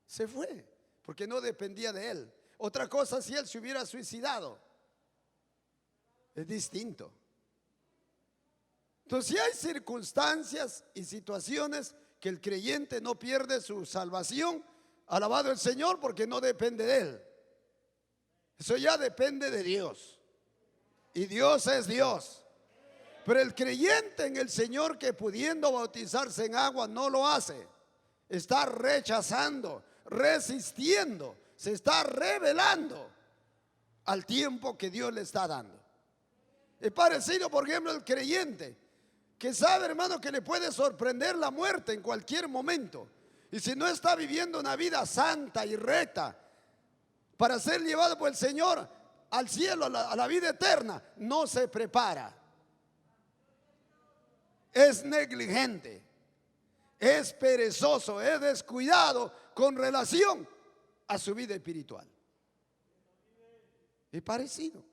Se fue, porque no dependía de él. Otra cosa, si él se hubiera suicidado, es distinto. Entonces, si hay circunstancias y situaciones que el creyente no pierde su salvación, alabado el Señor, porque no depende de él. Eso ya depende de Dios. Y Dios es Dios. Pero el creyente en el Señor que pudiendo bautizarse en agua no lo hace, está rechazando, resistiendo, se está rebelando al tiempo que Dios le está dando. Es parecido, por ejemplo, el creyente que sabe, hermano, que le puede sorprender la muerte en cualquier momento. Y si no está viviendo una vida santa y recta para ser llevado por el Señor al cielo, a la vida eterna, no se prepara. Es negligente, es perezoso, es descuidado con relación a su vida espiritual. Es parecido.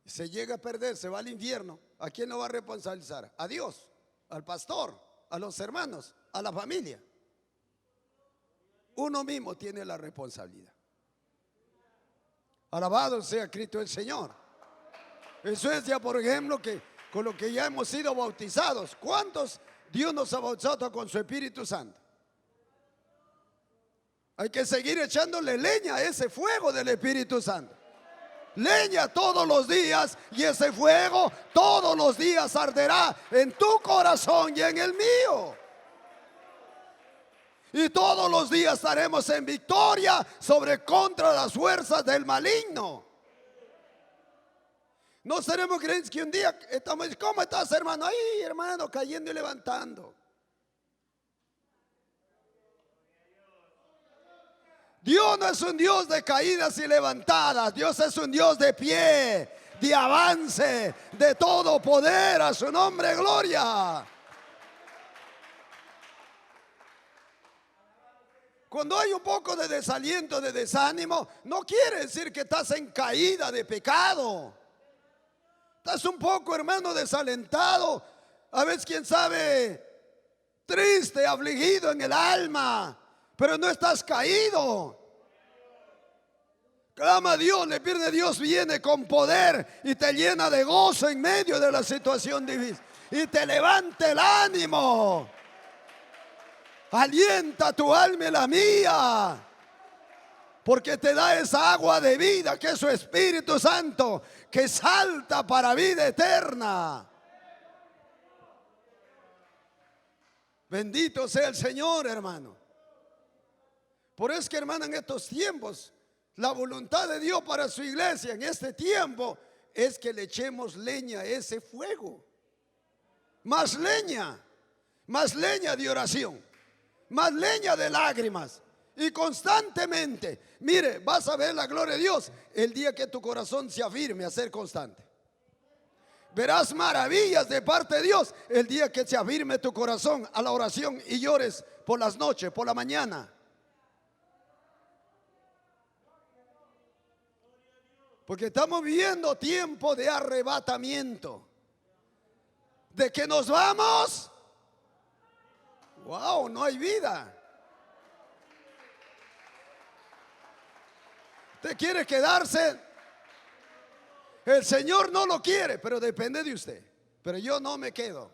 Se llega a perder, se va al infierno. ¿A quién lo va a responsabilizar? A Dios, al pastor, a los hermanos, a la familia. Uno mismo tiene la responsabilidad. Alabado sea Cristo el Señor. Eso es ya, por ejemplo, que con lo que ya hemos sido bautizados. ¿Cuántos Dios nos ha bautizado con su Espíritu Santo? Hay que seguir echándole leña a ese fuego del Espíritu Santo. Leña todos los días, y ese fuego todos los días arderá en tu corazón y en el mío. Y todos los días estaremos en victoria sobre contra las fuerzas del maligno. No seremos creyentes que un día estamos, ¿cómo estás, hermano? Ay, hermano, cayendo y levantando. Dios no es un Dios de caídas y levantadas. Dios es un Dios de pie, de avance, de todo poder. A su nombre, gloria. Cuando hay un poco de desaliento, de desánimo, no quiere decir que estás en caída de pecado. Estás un poco, hermano, desalentado. A veces, quién sabe, triste, afligido en el alma, pero no estás caído. Clama a Dios, le pide a Dios, viene con poder y te llena de gozo en medio de la situación difícil y te levanta el ánimo. Alienta tu alma y la mía. Porque te da esa agua de vida que es su Espíritu Santo, que salta para vida eterna. Bendito sea el Señor, hermano. Por eso que, hermano, en estos tiempos, la voluntad de Dios para su iglesia en este tiempo es que le echemos leña a ese fuego. Más leña de oración, más leña de lágrimas. Y constantemente, mire, vas a ver la gloria de Dios el día que tu corazón se afirme a ser constante. Verás maravillas de parte de Dios el día que se afirme tu corazón a la oración y llores por las noches, por la mañana. Porque estamos viviendo tiempo de arrebatamiento. De que nos vamos. Wow, no hay vida. Usted quiere quedarse. El Señor no lo quiere, pero depende de usted. Pero yo no me quedo.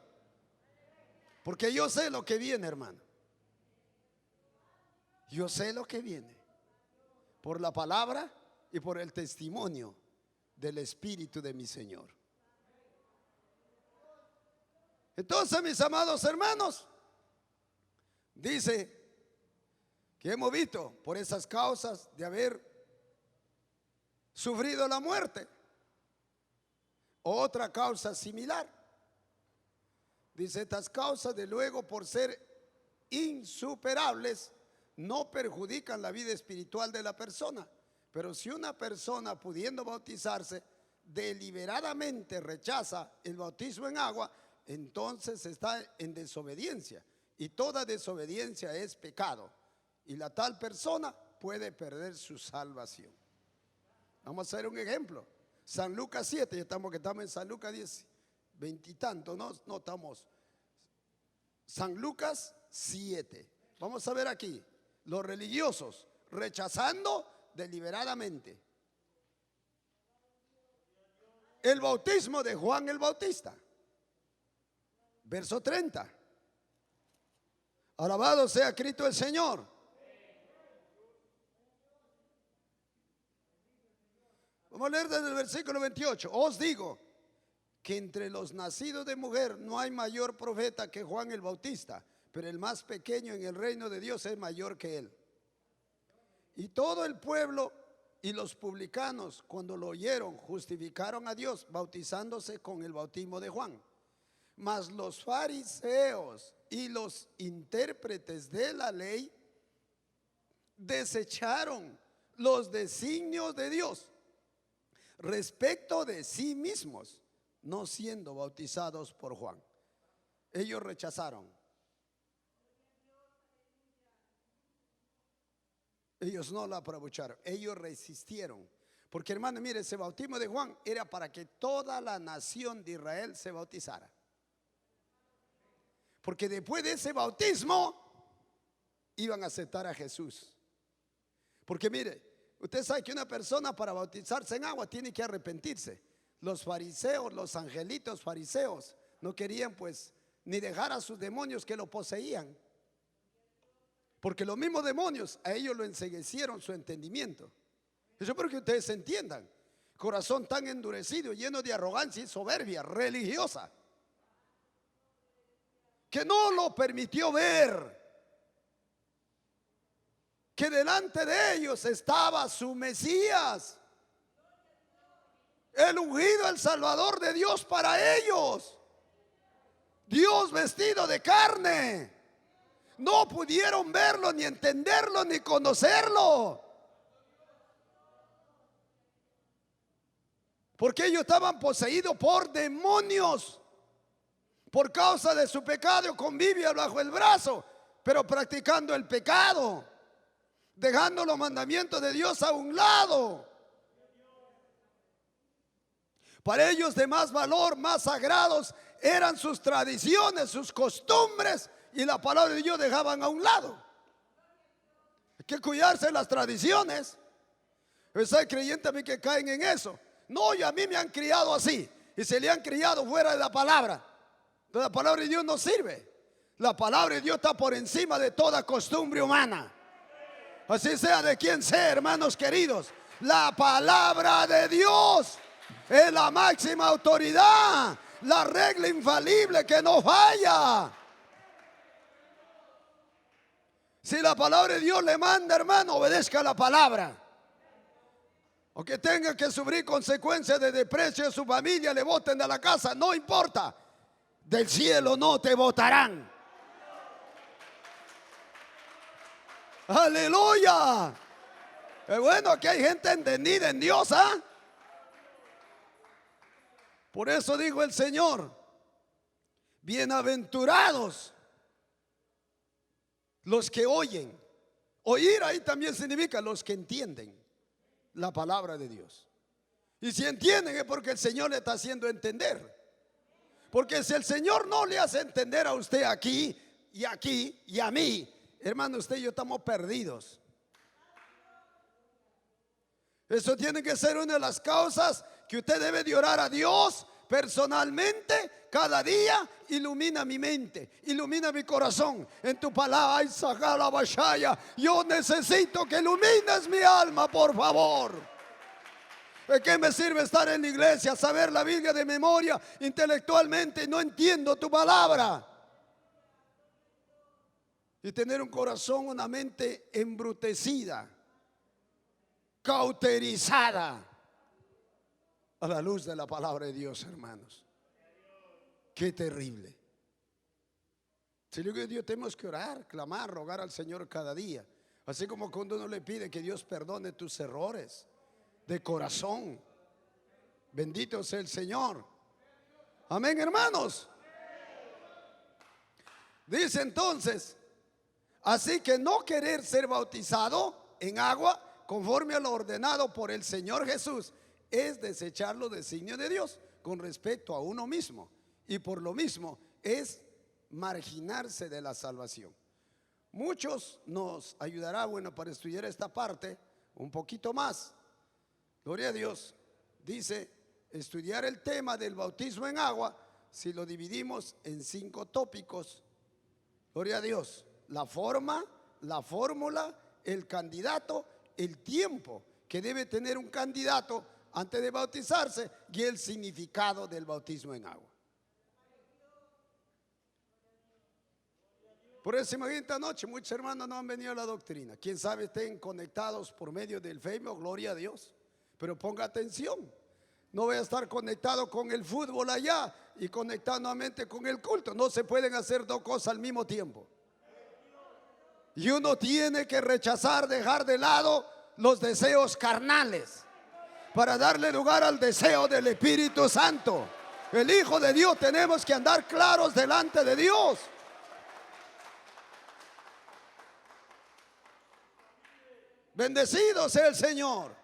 Porque yo sé lo que viene, hermano. Yo sé lo que viene. Por la palabra y por el testimonio del Espíritu de mi Señor. Entonces, mis amados hermanos, dice que hemos visto por esas causas de haber sufrido la muerte. Otra causa similar. Dice, estas causas de luego por ser insuperables no perjudican la vida espiritual de la persona. Pero si una persona pudiendo bautizarse deliberadamente rechaza el bautismo en agua, entonces está en desobediencia. Y toda desobediencia es pecado. Y la tal persona puede perder su salvación. Vamos a hacer un ejemplo. San Lucas 7, ya estamos en San Lucas 10, 20 y tanto, no estamos. San Lucas 7. Vamos a ver aquí, los religiosos rechazando deliberadamente el bautismo de Juan el Bautista. Verso 30. Alabado sea Cristo el Señor. Vamos a leer desde el versículo 28. Os digo que entre los nacidos de mujer no hay mayor profeta que Juan el Bautista, pero el más pequeño en el reino de Dios es mayor que él. Y todo el pueblo y los publicanos, cuando lo oyeron, justificaron a Dios bautizándose con el bautismo de Juan. Mas los fariseos y los intérpretes de la ley desecharon los designios de Dios respecto de sí mismos, no siendo bautizados por Juan. Ellos rechazaron. Ellos no la aprovecharon, ellos resistieron. Porque, hermano, mire, ese bautismo de Juan era para que toda la nación de Israel se bautizara. Porque después de ese bautismo iban a aceptar a Jesús. Porque mire, usted sabe que una persona para bautizarse en agua tiene que arrepentirse. Los fariseos, los angelitos fariseos, no querían pues ni dejar a sus demonios que lo poseían. Porque los mismos demonios a ellos lo enceguecieron su entendimiento. Yo espero que ustedes entiendan. Corazón tan endurecido, lleno de arrogancia y soberbia religiosa, que no lo permitió ver que delante de ellos estaba su Mesías, el ungido, el Salvador de Dios para ellos, Dios vestido de carne. No pudieron verlo, ni entenderlo, ni conocerlo, porque ellos estaban poseídos por demonios. Por causa de su pecado con Biblia bajo el brazo, pero practicando el pecado, dejando los mandamientos de Dios a un lado. Para ellos de más valor, más sagrados eran sus tradiciones, sus costumbres, y la palabra de Dios dejaban a un lado. Hay que cuidarse de las tradiciones. Pues hay creyentes a mí que caen en eso. No, y a mí me han criado así, y se le han criado fuera de la palabra. La palabra de Dios no sirve. La palabra de Dios está por encima de toda costumbre humana. Así sea de quien sea, hermanos queridos. La palabra de Dios es la máxima autoridad, la regla infalible que no falla. Si la palabra de Dios le manda, hermano, obedezca la palabra. Aunque tenga que sufrir consecuencias de desprecio de su familia, le boten de la casa, no importa. Del cielo no te botarán. Aleluya. Es bueno que hay gente entendida en Dios, ¿ah? Por eso dijo el Señor: bienaventurados los que oyen. Oír ahí también significa los que entienden la palabra de Dios. Y si entienden es porque el Señor le está haciendo entender. Porque si el Señor no le hace entender a usted aquí y a mí, hermano, usted y yo estamos perdidos. Eso tiene que ser una de las causas que usted debe de orar a Dios personalmente cada día. Ilumina mi mente, ilumina mi corazón en tu palabra. Ay, Sajala Bashaya, yo necesito que ilumines mi alma, por favor. ¿De qué me sirve estar en la iglesia, saber la Biblia de memoria intelectualmente y no entiendo tu palabra? Y tener un corazón, una mente embrutecida, cauterizada a la luz de la palabra de Dios, hermanos. Qué terrible. Si le digo a Dios, tenemos que orar, clamar, rogar al Señor cada día. Así como cuando uno le pide que Dios perdone tus errores de corazón. Bendito sea el Señor. Amén, hermanos. Dice entonces: así que no querer ser bautizado en agua conforme a lo ordenado por el Señor Jesús es desechar los designios de Dios con respecto a uno mismo, y por lo mismo es marginarse de la salvación. Muchos nos ayudará, bueno, para estudiar esta parte un poquito más. Gloria a Dios. Dice, estudiar el tema del bautismo en agua, si lo dividimos en 5 tópicos. Gloria a Dios. La forma, la fórmula, el candidato, el tiempo que debe tener un candidato antes de bautizarse y el significado del bautismo en agua. Por eso, imagínate, esta noche muchos hermanos no han venido a la doctrina. Quién sabe estén conectados por medio del Facebook, gloria a Dios. Pero ponga atención, no voy a estar conectado con el fútbol allá y conectado nuevamente con el culto. No se pueden hacer 2 cosas al mismo tiempo. Y uno tiene que rechazar, dejar de lado los deseos carnales para darle lugar al deseo del Espíritu Santo. El Hijo de Dios, tenemos que andar claros delante de Dios. Bendecido sea el Señor.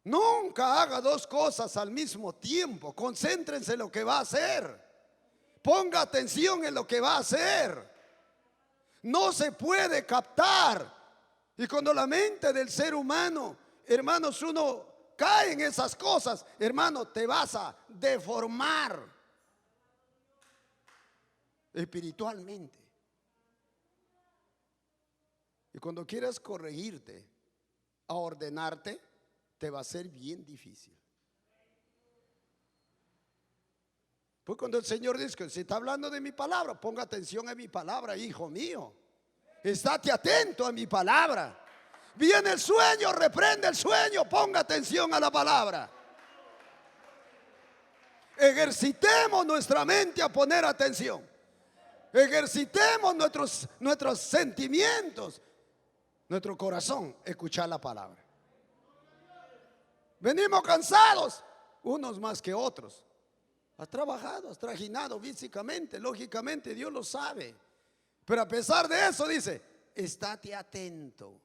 Nunca haga 2 cosas al mismo tiempo. Concéntrense en lo que va a hacer. Ponga atención en lo que va a hacer. No se puede captar. Y cuando la mente del ser humano, hermanos, uno cae en esas cosas, hermano, te vas a deformar espiritualmente. Y cuando quieras corregirte, a ordenarte, te va a ser bien difícil. Pues cuando el Señor dice que si está hablando de mi palabra, ponga atención a mi palabra, hijo mío. Estate atento a mi palabra. Viene el sueño, reprende el sueño, ponga atención a la palabra. Ejercitemos nuestra mente a poner atención. Ejercitemos nuestros sentimientos, nuestro corazón, escuchar la palabra. Venimos cansados, unos más que otros. Has trabajado, has trajinado físicamente, lógicamente Dios lo sabe. Pero a pesar de eso dice, estate atento,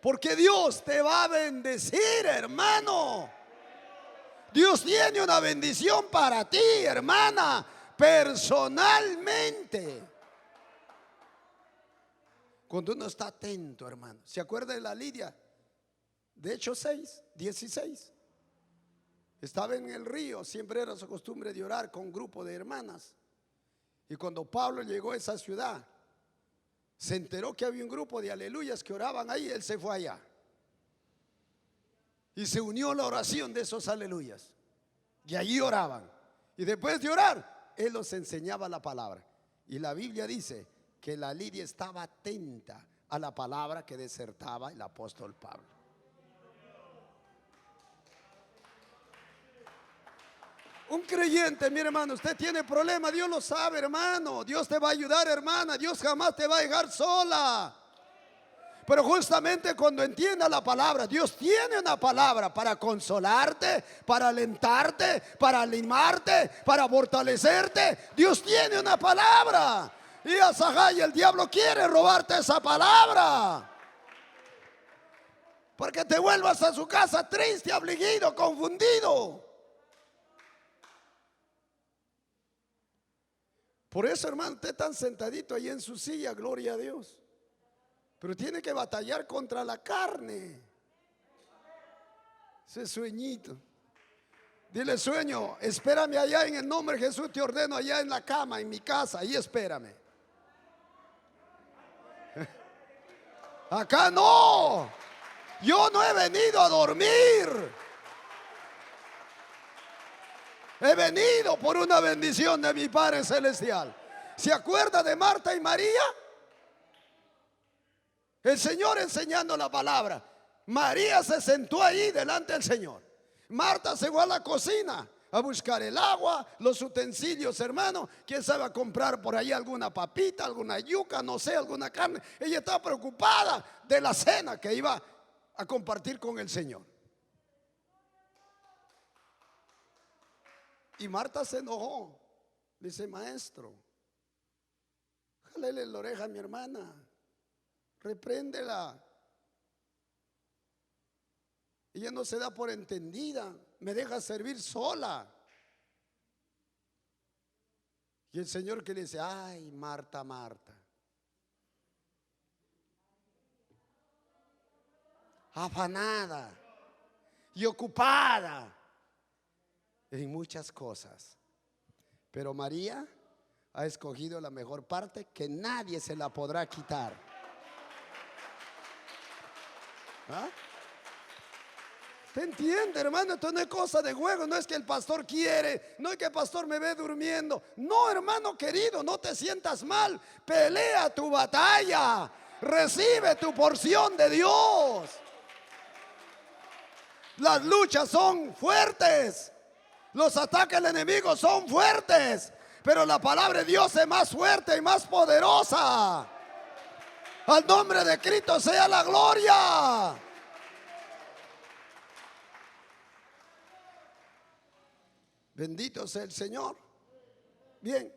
porque Dios te va a bendecir, hermano. Dios tiene una bendición para ti, hermana, personalmente. Cuando uno está atento, hermano. ¿Se acuerda de la Lidia? De Hechos 6, 16. Estaba en el río, siempre era su costumbre de orar con un grupo de hermanas. Y cuando Pablo llegó a esa ciudad, se enteró que había un grupo de aleluyas que oraban ahí. Él se fue allá y se unió a la oración de esos aleluyas. Y allí oraban. Y después de orar, él los enseñaba la palabra. Y la Biblia dice que la Lidia estaba atenta a la palabra que disertaba el apóstol Pablo. Un creyente, mi hermano, usted tiene problema, Dios lo sabe, hermano. Dios te va a ayudar, hermana. Dios jamás te va a dejar sola. Pero justamente cuando entienda la palabra, Dios tiene una palabra para consolarte, para alentarte, para animarte, para fortalecerte. Dios tiene una palabra. Y Asahai, el diablo quiere robarte esa palabra, porque te vuelvas a su casa triste, afligido, confundido. Por eso, hermano, usted está sentadito ahí en su silla, gloria a Dios. Pero tiene que batallar contra la carne. Ese sueñito. Dile, sueño, espérame allá en el nombre de Jesús, te ordeno allá en la cama, en mi casa, ahí espérame. Acá no. Yo no he venido a dormir. He venido por una bendición de mi Padre Celestial. ¿Se acuerda de Marta y María? El Señor enseñando la palabra. María se sentó ahí delante del Señor. Marta se fue a la cocina a buscar el agua, los utensilios, hermano. Quién sabe, a comprar por ahí alguna papita, alguna yuca, no sé, alguna carne. Ella estaba preocupada de la cena que iba a compartir con el Señor. Y Marta se enojó. Dice, maestro, jálele la oreja a mi hermana, repréndela. Ella no se da por entendida, me deja servir sola. Y el Señor que le dice, ay, Marta, Marta, afanada y ocupada en muchas cosas, pero María ha escogido la mejor parte, que nadie se la podrá quitar. ¿Ah? ¿Te entiende, hermano? Esto no es cosa de juego. No es que el pastor quiere, no es que el pastor me ve durmiendo. No, hermano querido, no te sientas mal. Pelea tu batalla, recibe tu porción de Dios. Las luchas son fuertes, los ataques del enemigo son fuertes, pero la palabra de Dios es más fuerte y más poderosa. Al nombre de Cristo sea la gloria. Bendito sea el Señor. Bien,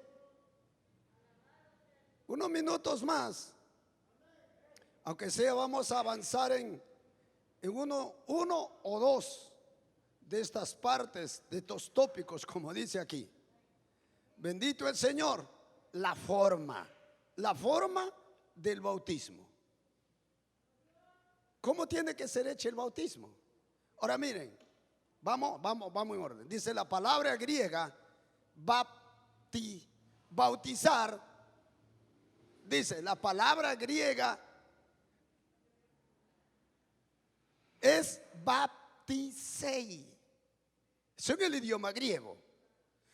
unos minutos más, aunque sea, vamos a avanzar en uno o dos de estas partes, de estos tópicos, como dice aquí. Bendito el Señor. La forma del bautismo. ¿Cómo tiene que ser hecho el bautismo? Ahora miren, vamos en orden. Dice la palabra griega bautizar. Dice la palabra griega es baptisei. Eso en el idioma griego.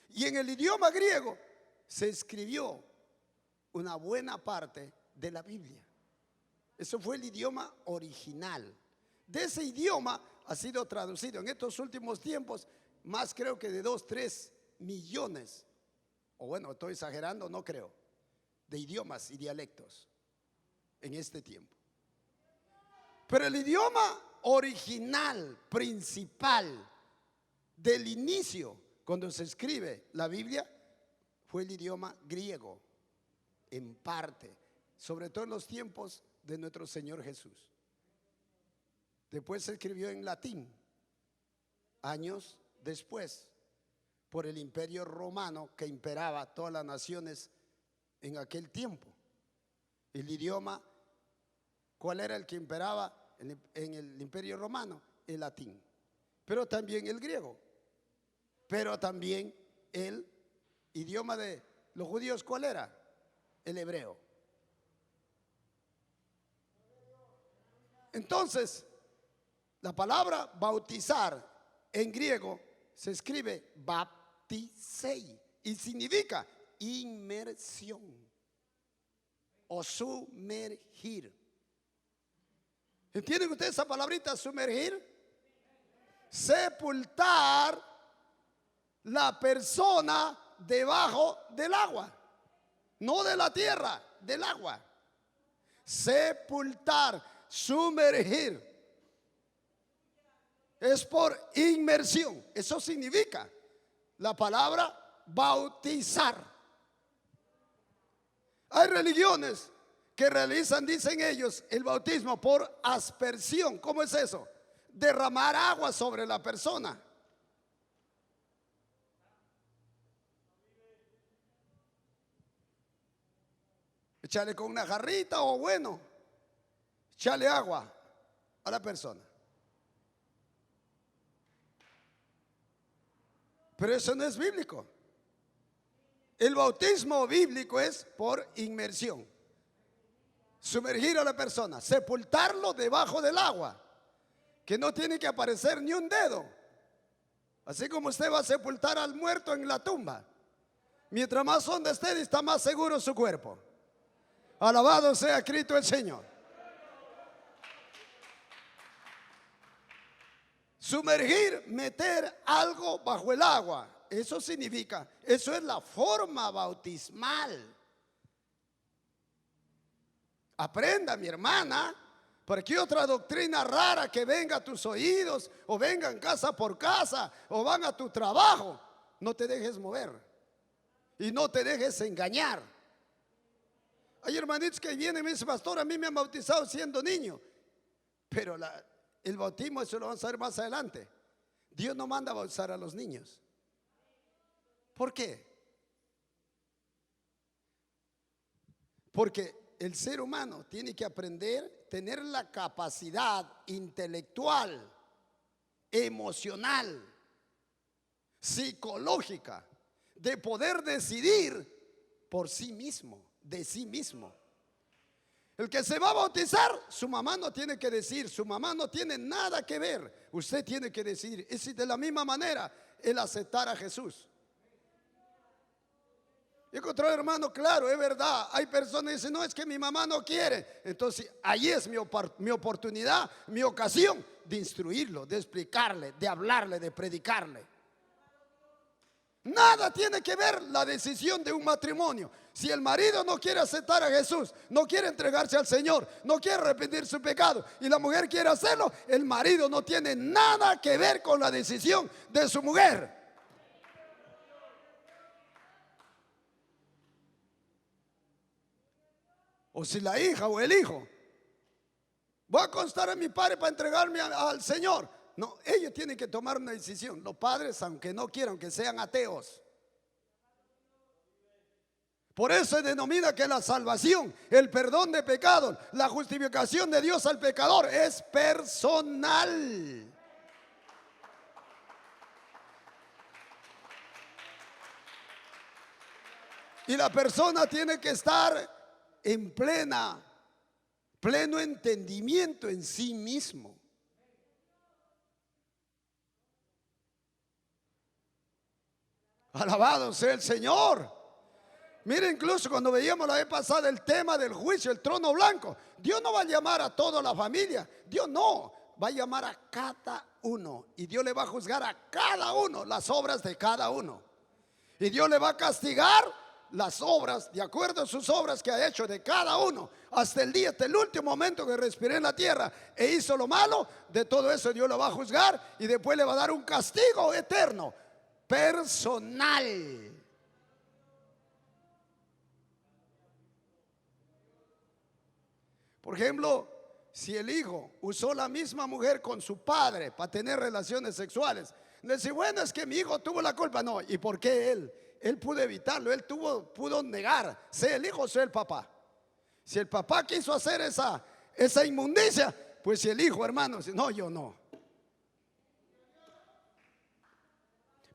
Y en el idioma griego se escribió una buena parte de la Biblia. Eso fue el idioma original. De ese idioma ha sido traducido en estos últimos tiempos más, creo que de 2-3 millones, o bueno, estoy exagerando, no creo, de idiomas y dialectos en este tiempo. Pero el idioma original, principal, del inicio, cuando se escribe la Biblia, fue el idioma griego, en parte, sobre todo en los tiempos de nuestro Señor Jesús. Después se escribió en latín, años después, por el imperio romano que imperaba todas las naciones en aquel tiempo. El idioma, ¿cuál era el que imperaba en el imperio romano? El latín, pero también el griego. Pero también el idioma de los judíos, ¿cuál era? El hebreo. Entonces, la palabra bautizar en griego se escribe baptisei y significa inmersión o sumergir. ¿Entienden ustedes esa palabrita, sumergir? Sepultar la persona debajo del agua, no de la tierra, del agua. Sepultar, sumergir. Es por inmersión. Eso significa la palabra bautizar. Hay religiones que realizan, dicen ellos, el bautismo por aspersión. ¿Cómo es eso? Derramar agua sobre la persona. Echarle con una jarrita o bueno, echarle agua a la persona. Pero eso no es bíblico. El bautismo bíblico es por inmersión. Sumergir a la persona, sepultarlo debajo del agua, que no tiene que aparecer ni un dedo. Así como usted va a sepultar al muerto en la tumba. Mientras más hondo esté, está más seguro su cuerpo. Alabado sea Cristo el Señor. Sumergir, meter algo bajo el agua. Eso significa, eso es la forma bautismal. Aprenda, mi hermana, porque otra doctrina rara que venga a tus oídos, o vengan casa por casa, o van a tu trabajo, no te dejes mover y no te dejes engañar. Hay hermanitos que vienen y me dicen, pastor, a mí me han bautizado siendo niño, pero el bautismo, eso lo vamos a ver más adelante. Dios no manda a bautizar a los niños. ¿Por qué? Porque el ser humano tiene que aprender, tener la capacidad intelectual, emocional, psicológica, de poder decidir por sí mismo, de sí mismo. El que se va a bautizar, su mamá no tiene que decir, su mamá no tiene nada que ver. Usted tiene que decidir. Es de la misma manera el aceptar a Jesús. Yo encontré, hermano, claro, es verdad. Hay personas que dicen, no, es que mi mamá no quiere. Entonces, ahí es mi oportunidad, mi ocasión de instruirlo, de explicarle, de hablarle, de predicarle. Nada tiene que ver la decisión de un matrimonio. Si el marido no quiere aceptar a Jesús, no quiere entregarse al Señor, no quiere arrepentir su pecado, y la mujer quiere hacerlo, el marido no tiene nada que ver con la decisión de su mujer. O si la hija o el hijo, voy a constar a mi padre para entregarme al Señor. No, ellos tienen que tomar una decisión. Los padres, aunque no quieran, que sean ateos. Por eso se denomina que la salvación, el perdón de pecados, la justificación de Dios al pecador es personal. Y la persona tiene que estar en pleno entendimiento en sí mismo. Alabado sea el Señor. Mire, incluso cuando veíamos la vez pasada el tema del juicio, el trono blanco, Dios no va a llamar a toda la familia. Dios no, va a llamar a cada uno. Y Dios le va a juzgar a cada uno las obras de cada uno. Y Dios le va a castigar las obras, de acuerdo a sus obras que ha hecho de cada uno, hasta el último momento que respiré en la tierra e hizo lo malo. De todo eso Dios lo va a juzgar y después le va a dar un castigo eterno, personal. Por ejemplo, si el hijo usó la misma mujer con su padre para tener relaciones sexuales, le dice, bueno, es que mi hijo tuvo la culpa. No, ¿y por qué él? Él pudo evitarlo, él pudo negar, sea el hijo o sea el papá. Si el papá quiso hacer esa inmundicia, pues si el hijo, hermano, dice, no, yo no.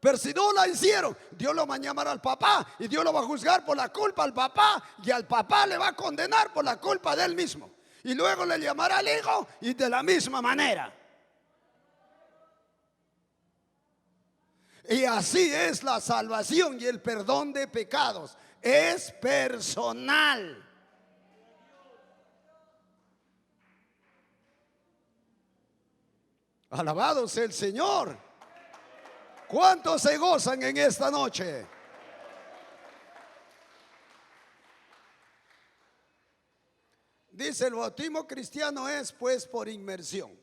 Pero si no la hicieron, Dios lo va a llamar al papá y Dios lo va a juzgar por la culpa al papá, y al papá le va a condenar por la culpa de él mismo. Y luego le llamará al hijo y de la misma manera. Y así es la salvación y el perdón de pecados. Es personal. Alabado sea el Señor. ¿Cuántos se gozan en esta noche? Dice, el bautismo cristiano es pues por inmersión.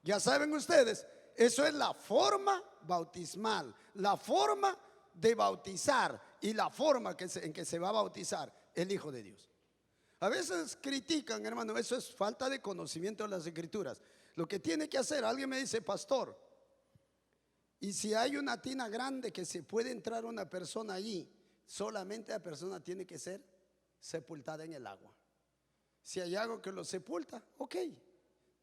Ya saben ustedes, eso es la forma bautismal, la forma de bautizar y la forma en que se va a bautizar el Hijo de Dios. A veces critican, hermano, eso es falta de conocimiento de las Escrituras. Lo que tiene que hacer, alguien me dice, pastor, y si hay una tina grande que se puede entrar una persona allí, solamente la persona tiene que ser sepultada en el agua. Si hay algo que lo sepulta, ok.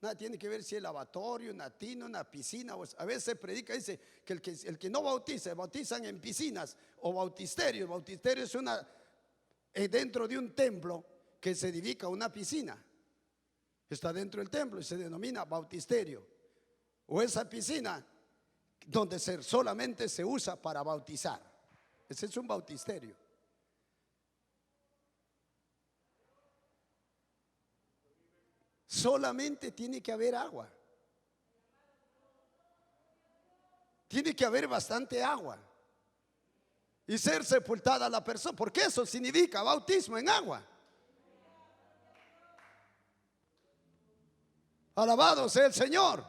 Nada tiene que ver si es lavatorio, una tina, una piscina. A veces se predica, dice que el que no bautiza, bautizan en piscinas o bautisterios. Bautisterio es dentro de un templo que se dedica a una piscina. Está dentro del templo y se denomina bautisterio. O esa piscina donde solamente se usa para bautizar. Ese es un bautisterio. Solamente tiene que haber agua. Tiene que haber bastante agua. Y ser sepultada la persona, porque eso significa bautismo en agua. Alabado sea el Señor.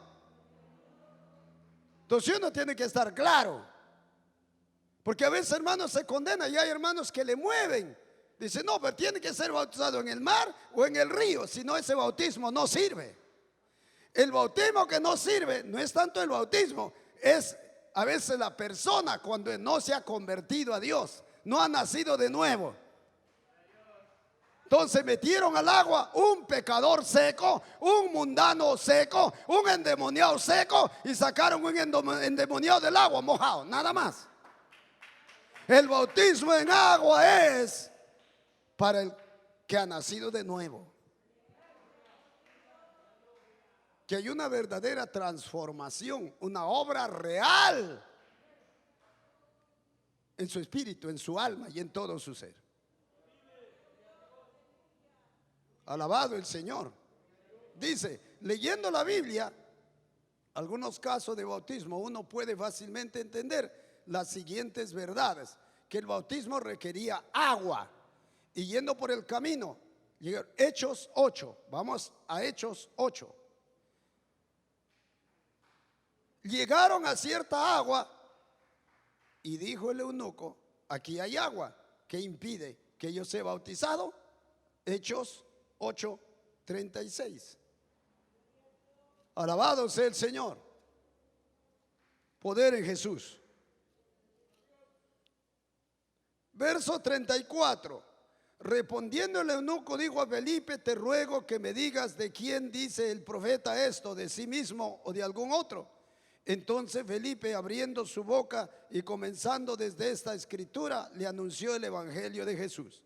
Entonces uno tiene que estar claro. Porque a veces, hermanos, se condena y hay hermanos que le mueven. Dice, no, pero tiene que ser bautizado en el mar o en el río. Si no, ese bautismo no sirve. El bautismo que no sirve no es tanto el bautismo, es a veces la persona cuando no se ha convertido a Dios, no ha nacido de nuevo. Entonces metieron al agua un pecador seco, un mundano seco, un endemoniado seco, y sacaron un endemoniado del agua mojado, nada más. El bautismo en agua es para el que ha nacido de nuevo. Que hay una verdadera transformación, una obra real en su espíritu, en su alma y en todo su ser. Alabado el Señor. Dice, leyendo la Biblia, algunos casos de bautismo, uno puede fácilmente entender las siguientes verdades: que el bautismo requería agua. Y yendo por el camino, Hechos 8, vamos a Hechos 8. Llegaron a cierta agua y dijo el eunuco, aquí hay agua, ¿qué impide que yo sea bautizado? Hechos 8:36. Alabado sea el Señor. Poder en Jesús. Verso 34. Respondiendo el eunuco dijo a Felipe, te ruego que me digas de quién dice el profeta esto, de sí mismo o de algún otro. Entonces Felipe, abriendo su boca y comenzando desde esta escritura, le anunció el evangelio de Jesús.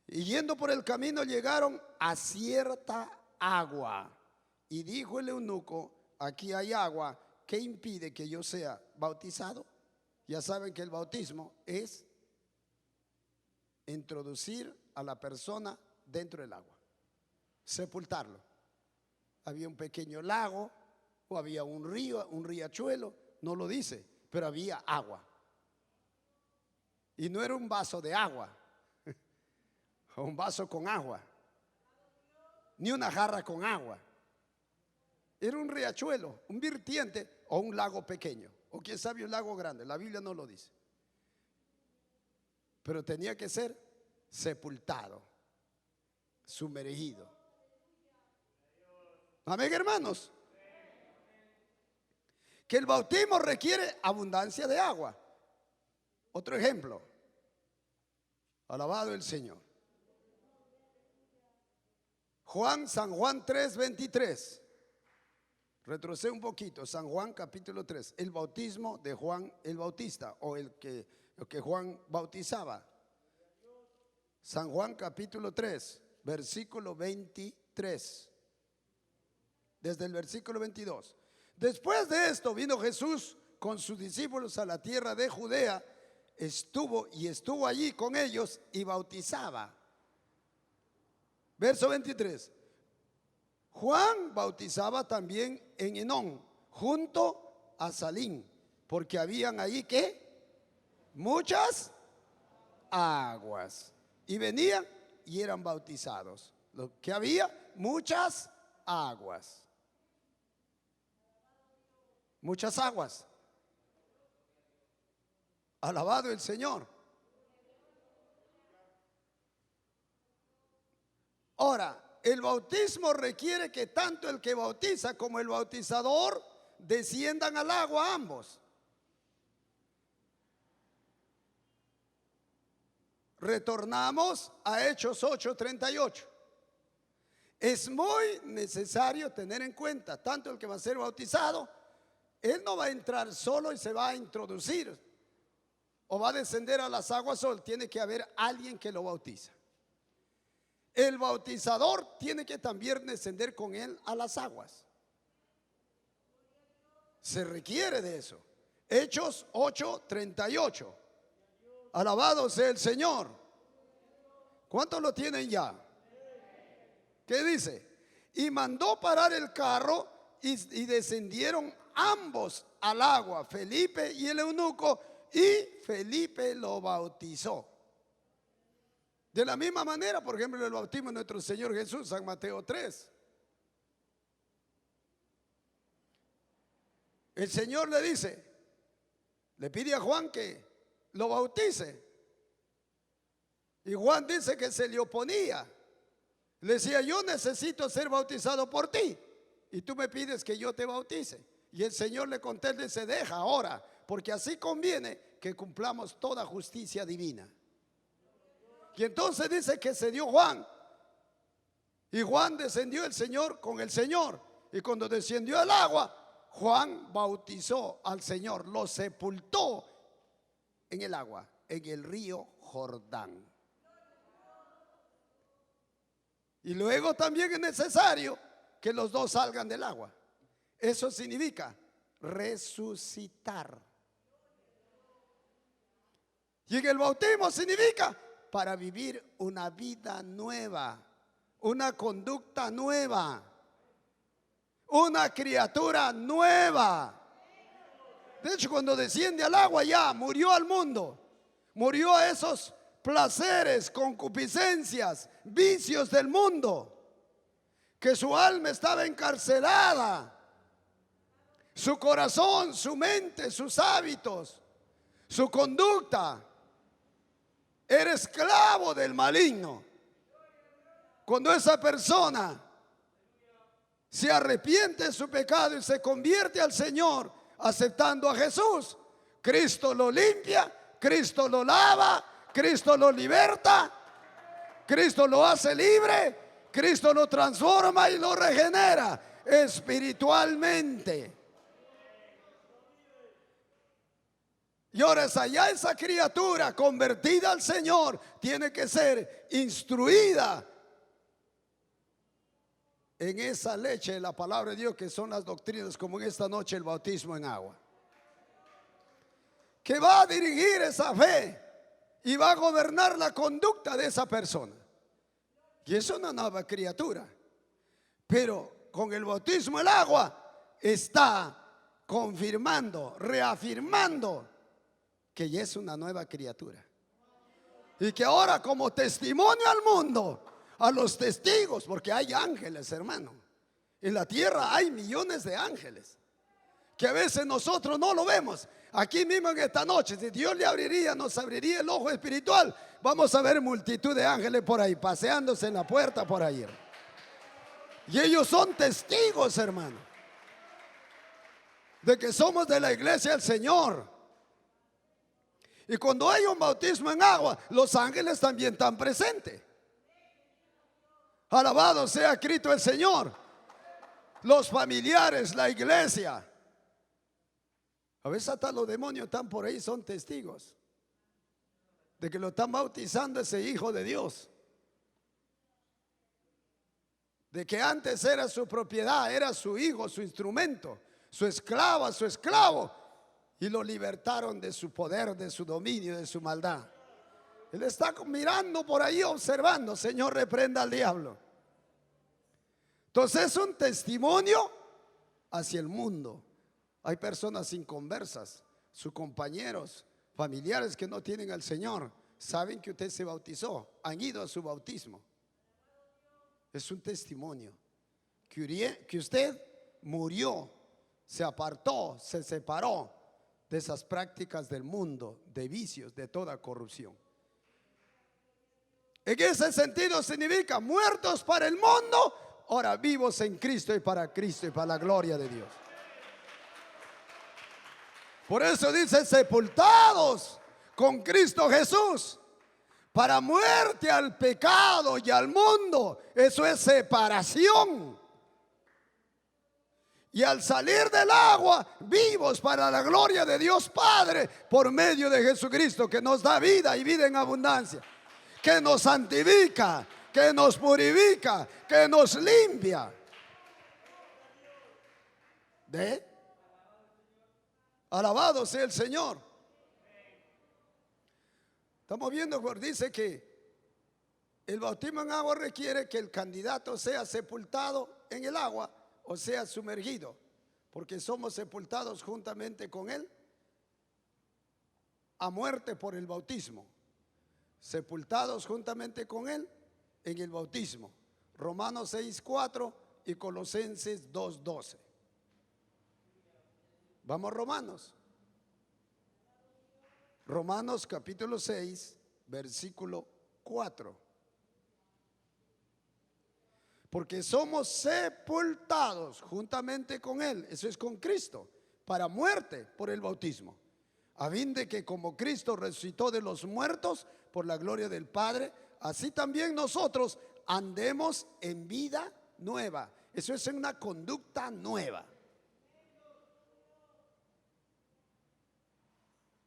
Y yendo por el camino llegaron a cierta agua. Y dijo el eunuco, aquí hay agua, ¿qué impide que yo sea bautizado? Ya saben que el bautismo es introducir a la persona dentro del agua, sepultarlo. Había un pequeño lago o había un río, un riachuelo, no lo dice, pero había agua. Y no era un vaso de agua o un vaso con agua, ni una jarra con agua. Era un riachuelo, un vertiente o un lago pequeño, o quién sabe un lago grande, la Biblia no lo dice. Pero tenía que ser sepultado, sumergido. Amén, hermanos. Que el bautismo requiere abundancia de agua. Otro ejemplo. Alabado el Señor. San Juan 3:23. Retrocede un poquito. San Juan capítulo 3. El bautismo de Juan el Bautista, o el que Juan bautizaba. San Juan capítulo 3, versículo 23. Desde el versículo 22. Después de esto vino Jesús con sus discípulos a la tierra de Judea. Estuvo allí con ellos y bautizaba. Verso 23. Juan bautizaba también en Enón, junto a Salín, porque habían ahí ¿qué? Muchas aguas. Y venían y eran bautizados. Lo que había, muchas aguas. Muchas aguas. Alabado el Señor. Ahora, el bautismo requiere que tanto el que bautiza como el bautizador desciendan al agua ambos. Retornamos a Hechos 8:38. Es muy necesario tener en cuenta, tanto el que va a ser bautizado, él no va a entrar solo y se va a introducir o va a descender a las aguas solo, tiene que haber alguien que lo bautiza. El bautizador tiene que también descender con él a las aguas. Se requiere de eso. Hechos 8:38. Alabado sea el Señor. ¿Cuántos lo tienen ya? ¿Qué dice? Y mandó parar el carro y descendieron ambos al agua, Felipe y el eunuco, y Felipe lo bautizó. De la misma manera, por ejemplo, el bautismo de nuestro Señor Jesús, San Mateo 3. El Señor le dice, le pide a Juan que lo bautice. Y Juan dice que se le oponía. Le decía, yo necesito ser bautizado por ti y tú me pides que yo te bautice. Y el Señor le contesta y se deja ahora, porque así conviene que cumplamos toda justicia divina. Y entonces dice que se dio Juan. Y Juan descendió el Señor con el Señor. Y cuando descendió el agua, Juan bautizó al Señor, lo sepultó en el agua, en el río Jordán. Y luego también es necesario que los dos salgan del agua. Eso significa resucitar. Y en el bautismo significa para vivir una vida nueva, una conducta nueva, una criatura nueva. De hecho, cuando desciende al agua ya murió al mundo, murió a esos placeres, concupiscencias, vicios del mundo, que su alma estaba encarcelada, su corazón, su mente, sus hábitos, su conducta. Era esclavo del maligno. Cuando esa persona se arrepiente de su pecado y se convierte al Señor, aceptando a Jesús, Cristo lo limpia, Cristo lo lava, Cristo lo liberta, Cristo lo hace libre, Cristo lo transforma y lo regenera espiritualmente. Y ahora esa criatura convertida al Señor tiene que ser instruida en esa leche de la palabra de Dios, que son las doctrinas, como en esta noche el bautismo en agua, que va a dirigir esa fe y va a gobernar la conducta de esa persona. Y es una nueva criatura. Pero con el bautismo en agua está confirmando, reafirmando que ya es una nueva criatura. Y que ahora, como testimonio al mundo, a los testigos, porque hay ángeles, hermano. En la tierra hay millones de ángeles, que a veces nosotros no lo vemos. Aquí mismo en esta noche, si Dios nos abriría el ojo espiritual, vamos a ver multitud de ángeles por ahí, paseándose en la puerta por ahí. Y ellos son testigos, hermano, de que somos de la iglesia del Señor. Y cuando hay un bautismo en agua, los ángeles también están presentes. Alabado sea Cristo el Señor. los familiares, la iglesia. A veces hasta los demonios están por ahí, son testigos de que lo están bautizando ese hijo de Dios. De que antes era su propiedad, era su hijo, su instrumento, su esclava, su esclavo. Y lo libertaron de su poder, de su dominio, de su maldad. Él está mirando por ahí, observando. Señor, reprenda al diablo. Entonces es un testimonio hacia el mundo. Hay personas inconversas, sus compañeros, familiares que no tienen al Señor, saben que usted se bautizó, han ido a su bautismo. Es un testimonio que usted murió, se apartó, se separó de esas prácticas del mundo, de vicios, de toda corrupción. En ese sentido significa muertos para el mundo, ahora vivos en Cristo y para la gloria de Dios. Por eso dice sepultados con Cristo Jesús para muerte al pecado y al mundo. Eso es separación. Y al salir del agua, vivos para la gloria de Dios Padre por medio de Jesucristo, que nos da vida y vida en abundancia, que nos santifica, que nos purifica, que nos limpia. Alabado sea el Señor. Estamos viendo, dice que el bautismo en agua requiere que el candidato sea sepultado en el agua o sea sumergido, porque somos sepultados juntamente con Él a muerte por el bautismo. Sepultados juntamente con Él en el bautismo. Romanos 6:4 y Colosenses 2:12. Vamos, Romanos capítulo 6, versículo 4. Porque somos sepultados juntamente con Él, eso es con Cristo, para muerte por el bautismo, a fin de que como Cristo resucitó de los muertos por la gloria del Padre, así también nosotros andemos en vida nueva. Eso es una conducta nueva.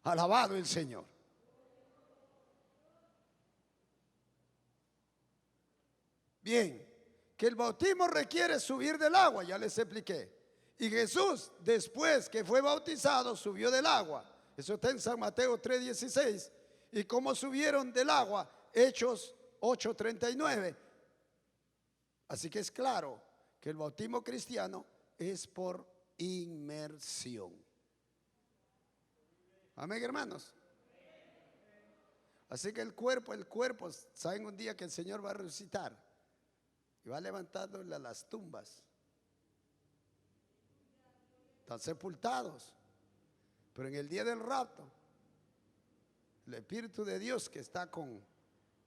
Alabado el Señor. Bien, que el bautismo requiere subir del agua, ya les expliqué. Y Jesús, después que fue bautizado, subió del agua. Eso está en San Mateo 3:16. ¿Y cómo subieron del agua? Hechos 8:39. Así que es claro que el bautismo cristiano es por inmersión. Amén, hermanos. Así que el cuerpo, saben un día que el Señor va a resucitar y va levantando las tumbas. Están sepultados, pero en el día del rapto, el Espíritu de Dios que está con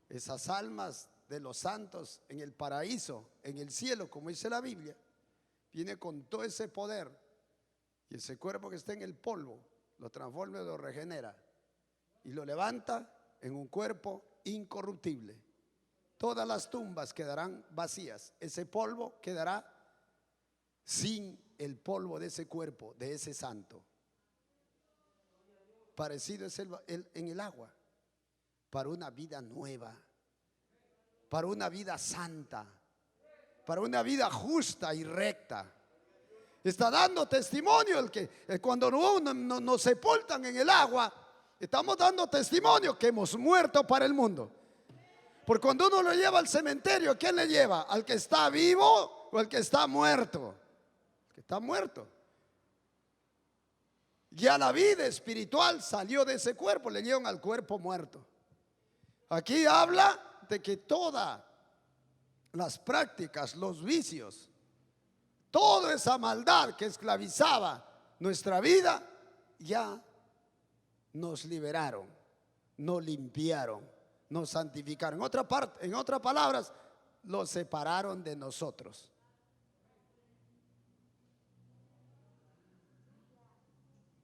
esas almas de los santos en el paraíso, en el cielo, como dice la Biblia, viene con todo ese poder, y ese cuerpo que está en el polvo lo transforma y lo regenera y lo levanta en un cuerpo incorruptible. Todas las tumbas quedarán vacías, ese polvo quedará sin el polvo de ese cuerpo, de ese santo. Parecido es en el agua, para una vida nueva, para una vida santa, para una vida justa y recta. Está dando testimonio el que cuando nos sepultan en el agua, estamos dando testimonio que hemos muerto para el mundo. Porque cuando uno lo lleva al cementerio, ¿a quién le lleva? ¿Al que está vivo o al que está muerto? El que está muerto. Ya la vida espiritual salió de ese cuerpo, le llevan al cuerpo muerto. Aquí habla de que todas las prácticas, los vicios, toda esa maldad que esclavizaba nuestra vida, ya nos liberaron, nos limpiaron, nos santificaron. En otras palabras, los separaron de nosotros.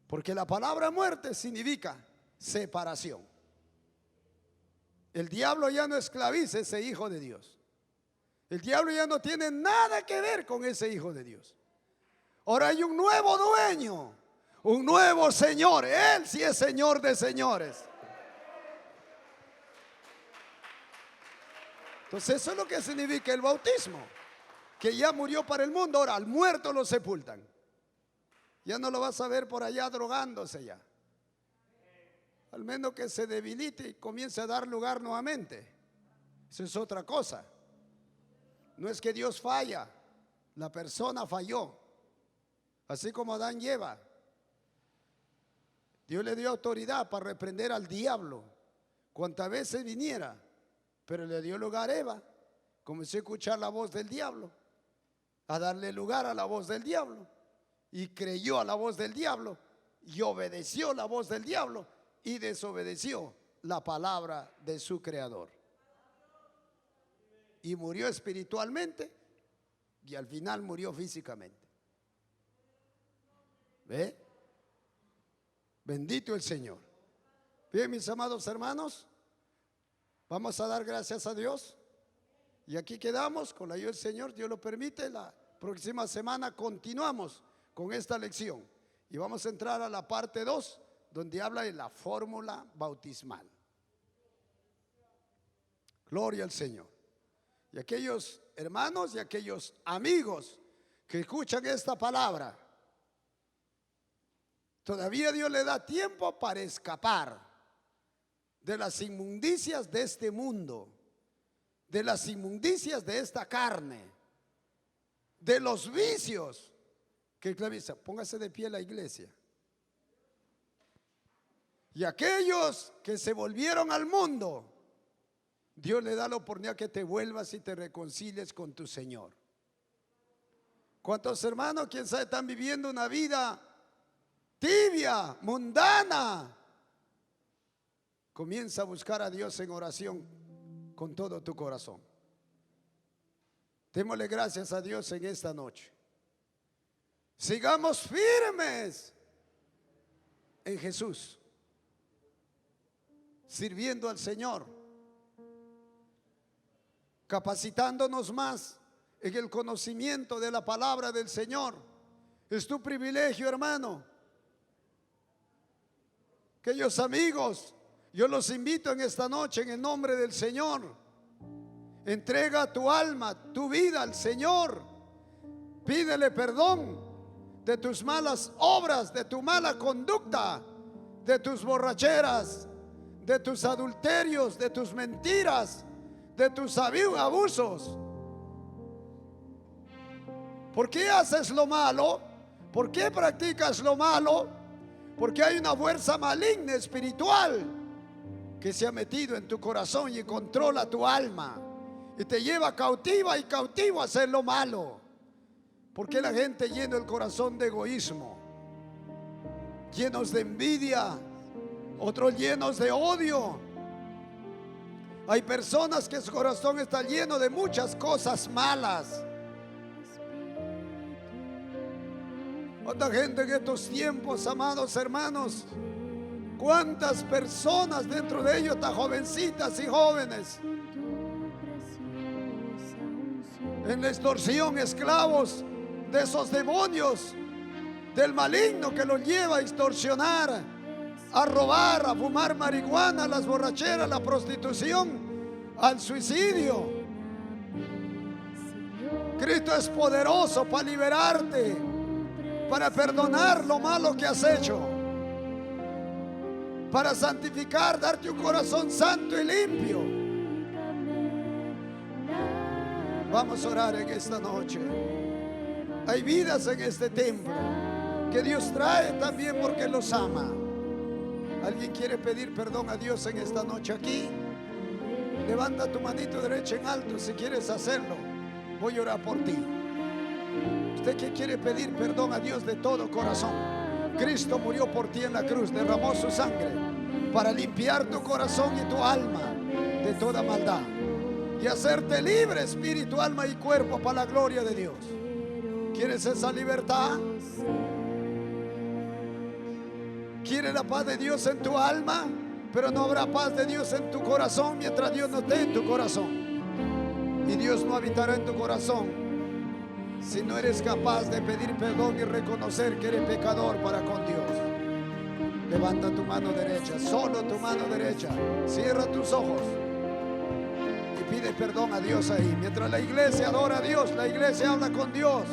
Porque la palabra muerte significa separación. El diablo ya no esclaviza a ese hijo de Dios. El diablo ya no tiene nada que ver con ese hijo de Dios. Ahora hay un nuevo dueño, un nuevo Señor. Él sí es Señor de señores. Entonces eso es lo que significa el bautismo, que ya murió para el mundo. Ahora al muerto lo sepultan. Ya no lo vas a ver por allá drogándose ya. Al menos que se debilite y comience a dar lugar nuevamente. Eso es otra cosa. No es que Dios falla, la persona falló. Así como Adán y Eva. Dios le dio autoridad para reprender al diablo cuantas veces viniera, pero le dio lugar a Eva. Comenzó a escuchar la voz del diablo, a darle lugar a la voz del diablo, y creyó a la voz del diablo y obedeció la voz del diablo y desobedeció la palabra de su creador, y murió espiritualmente y al final murió físicamente. ¿Ve? Bendito el Señor. Bien, mis amados hermanos, vamos a dar gracias a Dios. Y aquí quedamos con la ayuda del Señor. Dios lo permite. La próxima semana continuamos con esta lección. Y vamos a entrar a la parte 2, donde habla de la fórmula bautismal. Gloria al Señor. Y aquellos hermanos y aquellos amigos que escuchan esta palabra, todavía Dios le da tiempo para escapar de las inmundicias de este mundo, de las inmundicias de esta carne, de los vicios que esclavizan. Póngase de pie la iglesia. Y aquellos que se volvieron al mundo, Dios le da la oportunidad que te vuelvas y te reconcilies con tu Señor. ¿Cuántos hermanos, quién sabe, están viviendo una vida tibia, mundana? Comienza a buscar a Dios en oración con todo tu corazón. Démosle gracias a Dios en esta noche. Sigamos firmes en Jesús, sirviendo al Señor, capacitándonos más en el conocimiento de la palabra del Señor. Es tu privilegio, hermano. Aquellos amigos, yo los invito en esta noche en el nombre del Señor. Entrega tu alma, tu vida al Señor. Pídele perdón de tus malas obras, de tu mala conducta, de tus borracheras, de tus adulterios, de tus mentiras, de tus abusos. ¿Por qué haces lo malo? ¿Por qué practicas lo malo? Porque hay una fuerza maligna espiritual que se ha metido en tu corazón y controla tu alma y te lleva cautiva y cautivo a hacer lo malo. Porque la gente llena el corazón de egoísmo, llenos de envidia, otros llenos de odio. Hay personas que su corazón está lleno de muchas cosas malas. Otra gente en estos tiempos, amados hermanos, cuántas personas dentro de ellos, tan jovencitas y jóvenes, en la extorsión, esclavos de esos demonios del maligno que los lleva a extorsionar, a robar, a fumar marihuana, a las borracheras, a la prostitución, al suicidio. Cristo es poderoso para liberarte, para perdonar lo malo que has hecho, para santificar, darte un corazón santo y limpio. Vamos a orar en esta noche. Hay vidas en este templo que Dios trae también porque los ama. ¿Alguien quiere pedir perdón a Dios en esta noche aquí? Levanta tu manito derecha en alto si quieres hacerlo. Voy a orar por ti. Usted que quiere pedir perdón a Dios de todo corazón. Cristo murió por ti en la cruz, derramó su sangre para limpiar tu corazón y tu alma de toda maldad y hacerte libre, espíritu, alma y cuerpo para la gloria de Dios. ¿Quieres esa libertad? ¿Quieres la paz de Dios en tu alma? Pero no habrá paz de Dios en tu corazón mientras Dios no esté en tu corazón. Y Dios no habitará en tu corazón si no eres capaz de pedir perdón y reconocer que eres pecador para con Dios. Levanta tu mano derecha, solo tu mano derecha. Cierra tus ojos y pide perdón a Dios ahí. Mientras la iglesia adora a Dios, la iglesia habla con Dios.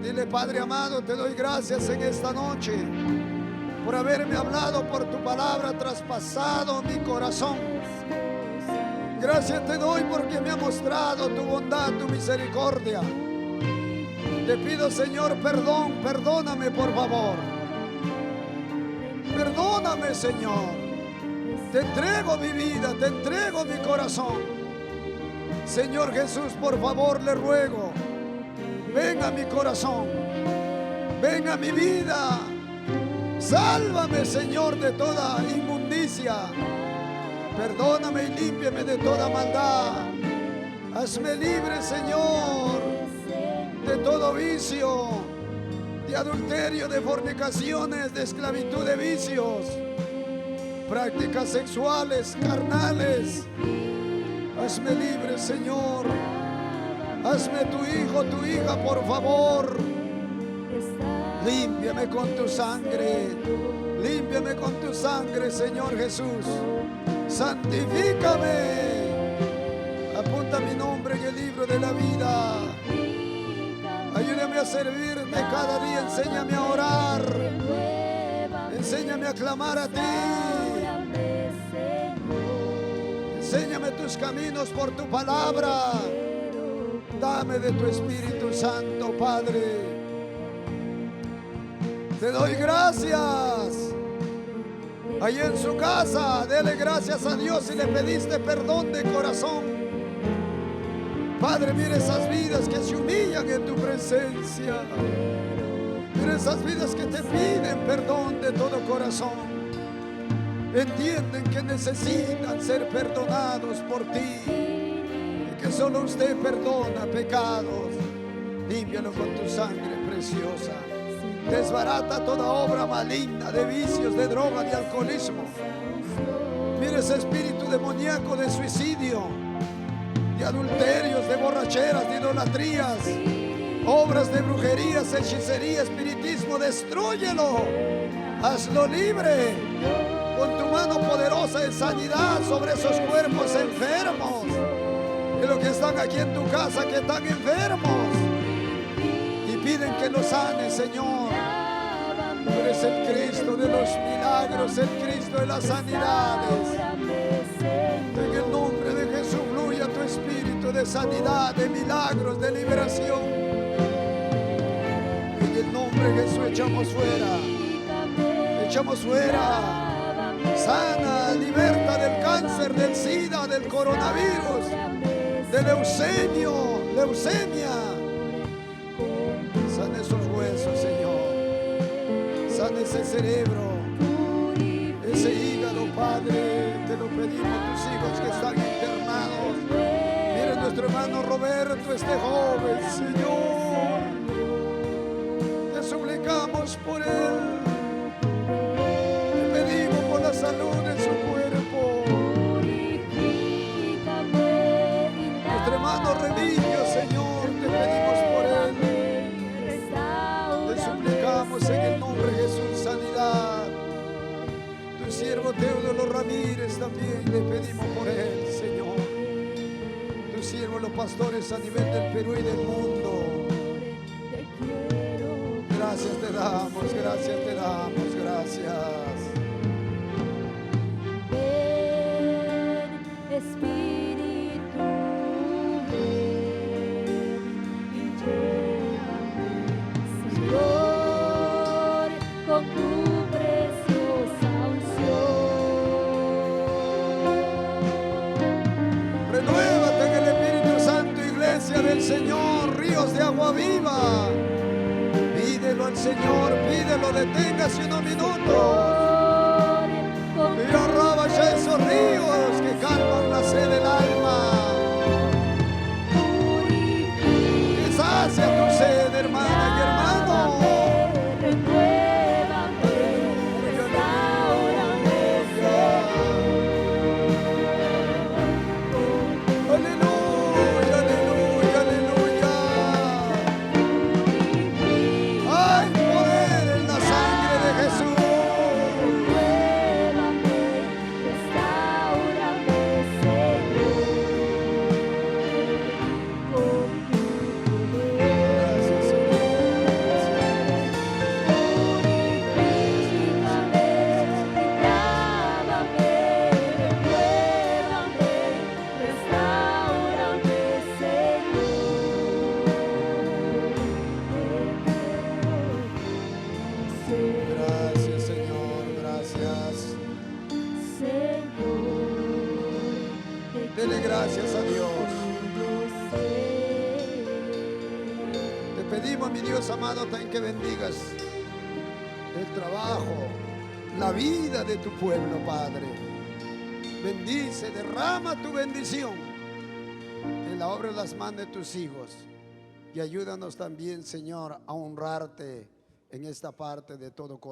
Dile: Padre amado, te doy gracias en esta noche por haberme hablado, por tu palabra traspasado mi corazón. Gracias te doy porque me ha mostrado tu bondad, tu misericordia. Te pido, Señor, perdón, perdóname por favor. Perdóname, Señor. Te entrego mi vida, te entrego mi corazón. Señor Jesús, por favor le ruego, ven a mi corazón, ven a mi vida. Sálvame, Señor, de toda inmundicia. Perdóname y límpiame de toda maldad. Hazme libre, Señor, de todo vicio, de adulterio, de fornicaciones, de esclavitud, de vicios, prácticas sexuales, carnales. Hazme libre, Señor. Hazme tu hijo, tu hija, por favor. Límpiame con tu sangre. Límpiame con tu sangre, Señor Jesús. Santifícame. Apunta mi nombre en el libro de la vida. Ayúdame a servirte cada día. Enséñame a orar. Enséñame a clamar a ti. Enséñame tus caminos por tu palabra. Dame de tu Espíritu Santo, Padre. Te doy gracias. Ahí en su casa, dele gracias a Dios si le pediste perdón de corazón. Padre, mira esas vidas que se humillan en tu presencia. Mira esas vidas que te piden perdón de todo corazón. Entienden que necesitan ser perdonados por ti. Y que solo usted perdona pecados. Límpialo con tu sangre preciosa. Desbarata toda obra maligna de vicios, de droga, de alcoholismo. Mira ese espíritu demoníaco de suicidio, de adulterios, de borracheras, de idolatrías, obras de brujerías, hechicería, espiritismo. Destrúyelo, hazlo libre con tu mano poderosa de sanidad sobre esos cuerpos enfermos. Y los que están aquí en tu casa que están enfermos y piden que los sanes, Señor. Tú eres el Cristo de los milagros, el Cristo de las sanidades. En el nombre de Jesús fluya tu espíritu de sanidad, de milagros, de liberación. En el nombre de Jesús echamos fuera. Echamos fuera. Sana, liberta del cáncer, del SIDA, del coronavirus, de leucemia. Sana esos huesos, Señor. Sana ese cerebro, ese hígado, Padre. Te lo pedimos, tus hijos que están internados. Mira nuestro hermano Roberto, este joven, Señor. Te suplicamos por él. Te pedimos por la salud de su cuerpo. Nuestro hermano Remigio, Señor, te pedimos por él. Te suplicamos en el nombre de Jesús sanidad. Tu siervo Teodoro Ramírez también le pedimos por él, Señor. Tu siervo los pastores a nivel del Perú y del mundo. Gracias te damos, gracias te damos, gracias. Ven, Espíritu, ven y llévame, Señor, con tu preciosa unción. Renuévate en el Espíritu Santo, iglesia del Señor, ríos de agua viva. Pídelo al Señor, pídelo, deténgase unos minutos. Y arroba ya esos ríos que calman la sed del alma. Que sacia tu sed, hermana y hermano. Dale gracias a Dios. Te pedimos, mi Dios amado, también que bendigas el trabajo, la vida de tu pueblo, Padre. Bendice, derrama tu bendición en la obra de las manos de tus hijos. Y ayúdanos también, Señor, a honrarte en esta parte de todo corazón.